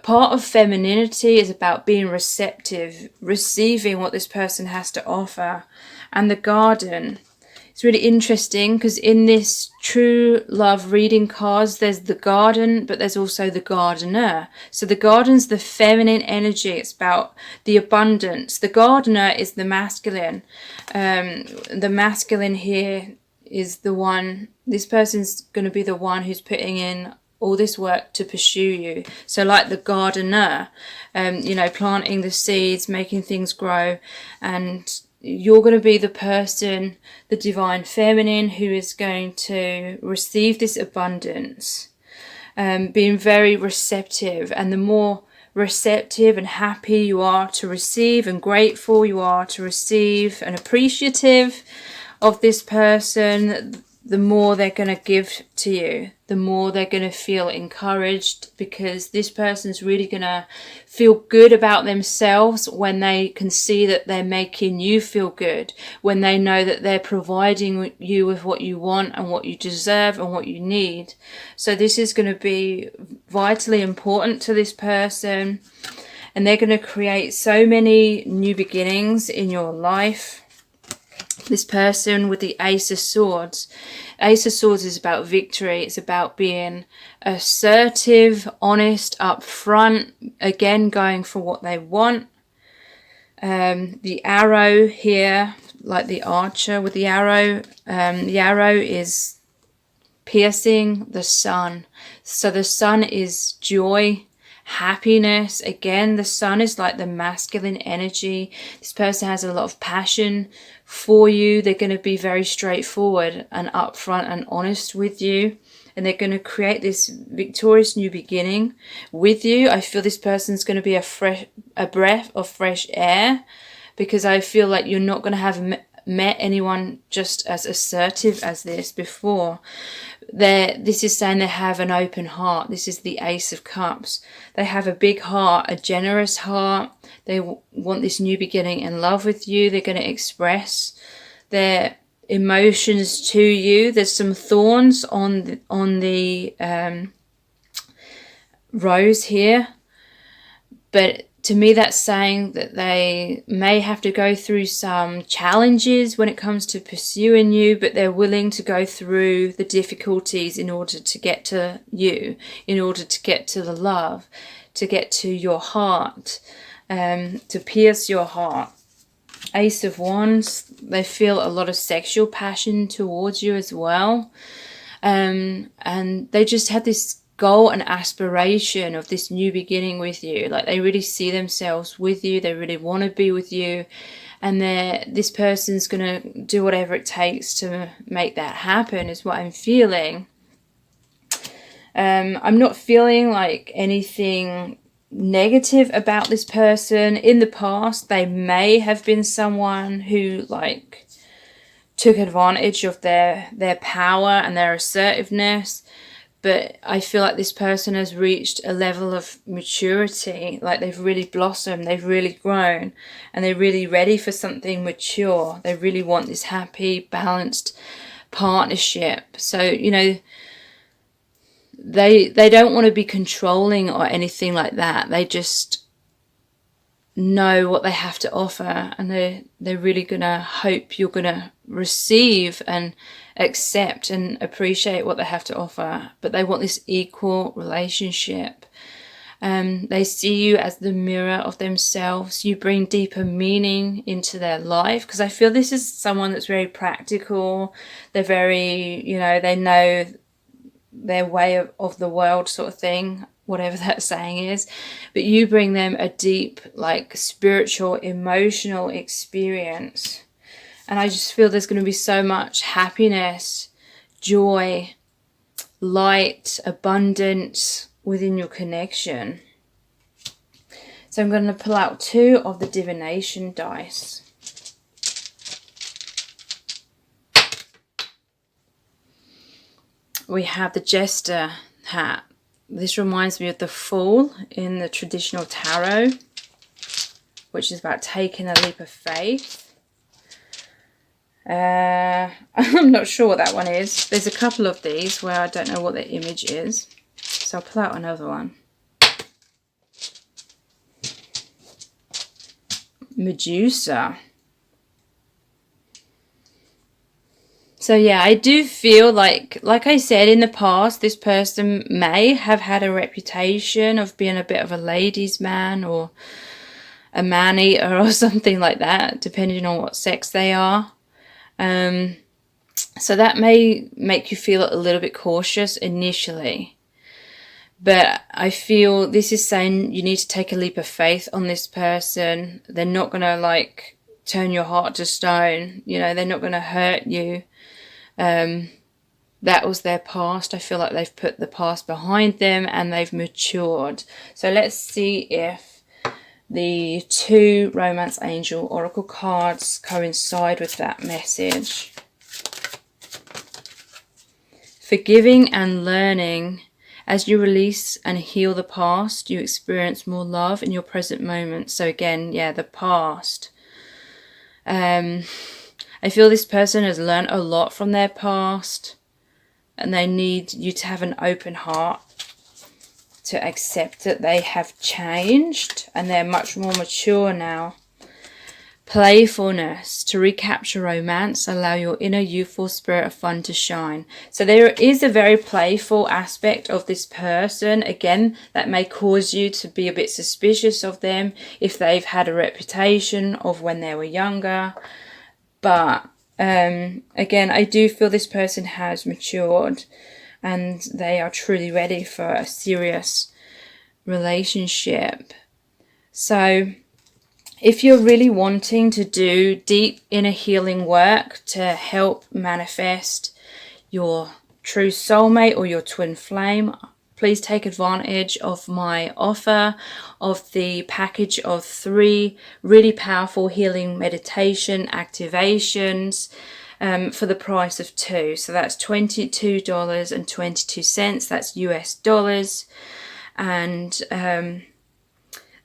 Part of femininity is about being receptive, receiving what this person has to offer. And the Garden, it's really interesting because in this true love reading cards, there's the Garden, but there's also the Gardener. So the Garden's the feminine energy. It's about the abundance. The Gardener is the masculine. The masculine here is the one, this person's going to be the one who's putting in all this work to pursue you. So like the Gardener, planting the seeds, making things grow, and you're going to be the person, the divine feminine, who is going to receive this abundance, being very receptive. And the more receptive and happy you are to receive, and grateful you are to receive, and appreciative of this person, the more they're going to give to you, the more they're going to feel encouraged, because this person's really going to feel good about themselves when they can see that they're making you feel good, when they know that they're providing you with what you want and what you deserve and what you need. So this is going to be vitally important to this person, and they're going to create so many new beginnings in your life. This person with the Ace of Swords. Ace of Swords is about victory. It's about being assertive, honest, upfront, again, going for what they want. The arrow here, like the archer with the arrow is piercing the sun. So the sun is joy, happiness. Again, the sun is like the masculine energy. This person has a lot of passion for you. They're going to be very straightforward and upfront and honest with you, and they're going to create this victorious new beginning with you. I feel this person's going to be a breath of fresh air, because I feel like you're not going to have met anyone just as assertive as this before. This is saying they have an open heart. This is the Ace of Cups. They have a big heart, a generous heart. They want this new beginning in love with you. They're going to express their emotions to you. There's some thorns on the rose here, but to me that's saying that they may have to go through some challenges when it comes to pursuing you, but they're willing to go through the difficulties in order to get to you, in order to get to the love, to get to your heart, to pierce your heart. Ace of Wands, they feel a lot of sexual passion towards you as well. And they just had this goal and aspiration of this new beginning with you. Like, they really see themselves with you. They really want to be with you. And this person's going to do whatever it takes to make that happen, is what I'm feeling. I'm not feeling like anything negative about this person. In the past, they may have been someone who like took advantage of their power and their assertiveness. But I feel like this person has reached a level of maturity, like they've really blossomed, they've really grown, and they're really ready for something mature. They really want this happy, balanced partnership. So, you know, they don't want to be controlling or anything like that. They just know what they have to offer, and they're really going to hope you're going to receive and accept and appreciate what they have to offer. But they want this equal relationship. They see you as the mirror of themselves. You bring deeper meaning into their life, because I feel this is someone that's very practical. They're very, you know, they know their way of the world, sort of thing, whatever that saying is. But you bring them a deep, like, spiritual, emotional experience. And I just feel there's going to be so much happiness, joy, light, abundance within your connection. So I'm going to pull out 2 of the Divination dice. We have the Jester hat. This reminds me of the Fool in the traditional tarot, which is about taking a leap of faith. I'm not sure what that one is. There's a couple of these where I don't know what the image is. So I'll pull out another one. Medusa. So yeah, I do feel like I said in the past, this person may have had a reputation of being a bit of a ladies' man or a man-eater or something like that, depending on what sex they are. So that may make you feel a little bit cautious initially. But I feel this is saying you need to take a leap of faith on this person. They're not going to like turn your heart to stone. You know, they're not going to hurt you. That was their past. I feel like they've put the past behind them and they've matured. So let's see if the 2 Romance Angel Oracle cards coincide with that message. Forgiving and learning. As you release and heal the past, you experience more love in your present moment. So again, yeah, the past. I feel this person has learned a lot from their past, and they need you to have an open heart to accept that they have changed and they're much more mature now. Playfulness. To recapture romance, allow your inner youthful spirit of fun to shine. So there is a very playful aspect of this person. Again, that may cause you to be a bit suspicious of them if they've had a reputation of when they were younger. But again, I do feel this person has matured and they are truly ready for a serious relationship. So if you're really wanting to do deep inner healing work to help manifest your true soulmate or your twin flame, please take advantage of my offer of the package of 3 really powerful healing meditation activations for the price of 2. So that's $22.22. That's US dollars. And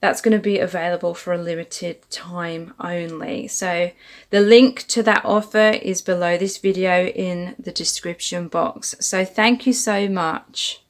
that's going to be available for a limited time only. So the link to that offer is below this video in the description box. So thank you so much.